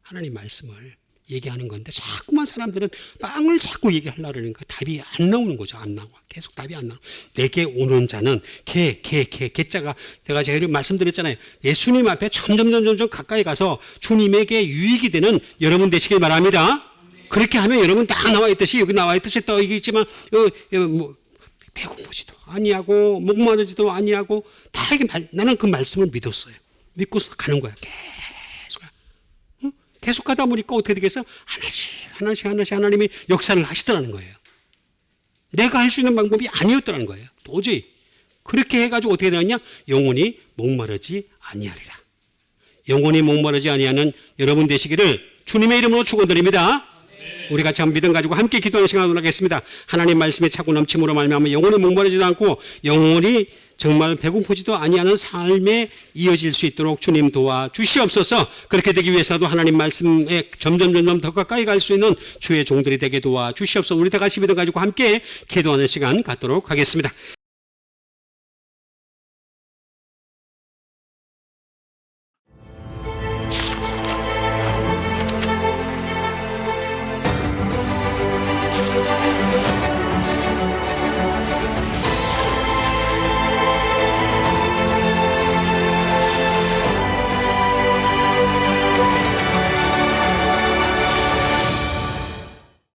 하나님 말씀을 얘기하는 건데 자꾸만 사람들은 빵을 자꾸 얘기하려고 그러니까 답이 안 나오는 거죠. 안 나와. 계속 답이 안 나와. 내게 오는 자는 개자가 제가 말씀드렸잖아요. 예수님 앞에 점점 가까이 가서 주님에게 유익이 되는 여러분 되시길 바랍니다. 그렇게 하면 여러분 딱 나와 있듯이 여기 나와 있듯이 또 이게 있지만 배고프지도 아니하고 목마르지도 아니하고 다 이게 나는 그 말씀을 믿었어요. 믿고서 가는 거야. 계속 가다 보니까 어떻게 되겠어요? 하나씩 하나님이 역사를 하시더라는 거예요. 내가 할 수 있는 방법이 아니었더라는 거예요. 도저히. 그렇게 해가지고 어떻게 되었냐? 영원히 목마르지 아니하리라. 영원히 목마르지 아니하는 여러분 되시기를 주님의 이름으로 축원드립니다. 우리 같이 한번 믿음 가지고 함께 기도하는 시간을 갖도록 하겠습니다. 하나님 말씀에 차고 넘침으로 말미암아 영원히 목마르지도 않고 영원히 정말 배고프지도 아니하는 삶에 이어질 수 있도록 주님 도와주시옵소서. 그렇게 되기 위해서도 하나님 말씀에 점점 더 가까이 갈 수 있는 주의 종들이 되게 도와주시옵소서. 우리 다 같이 믿음 가지고 함께 기도하는 시간 갖도록 하겠습니다.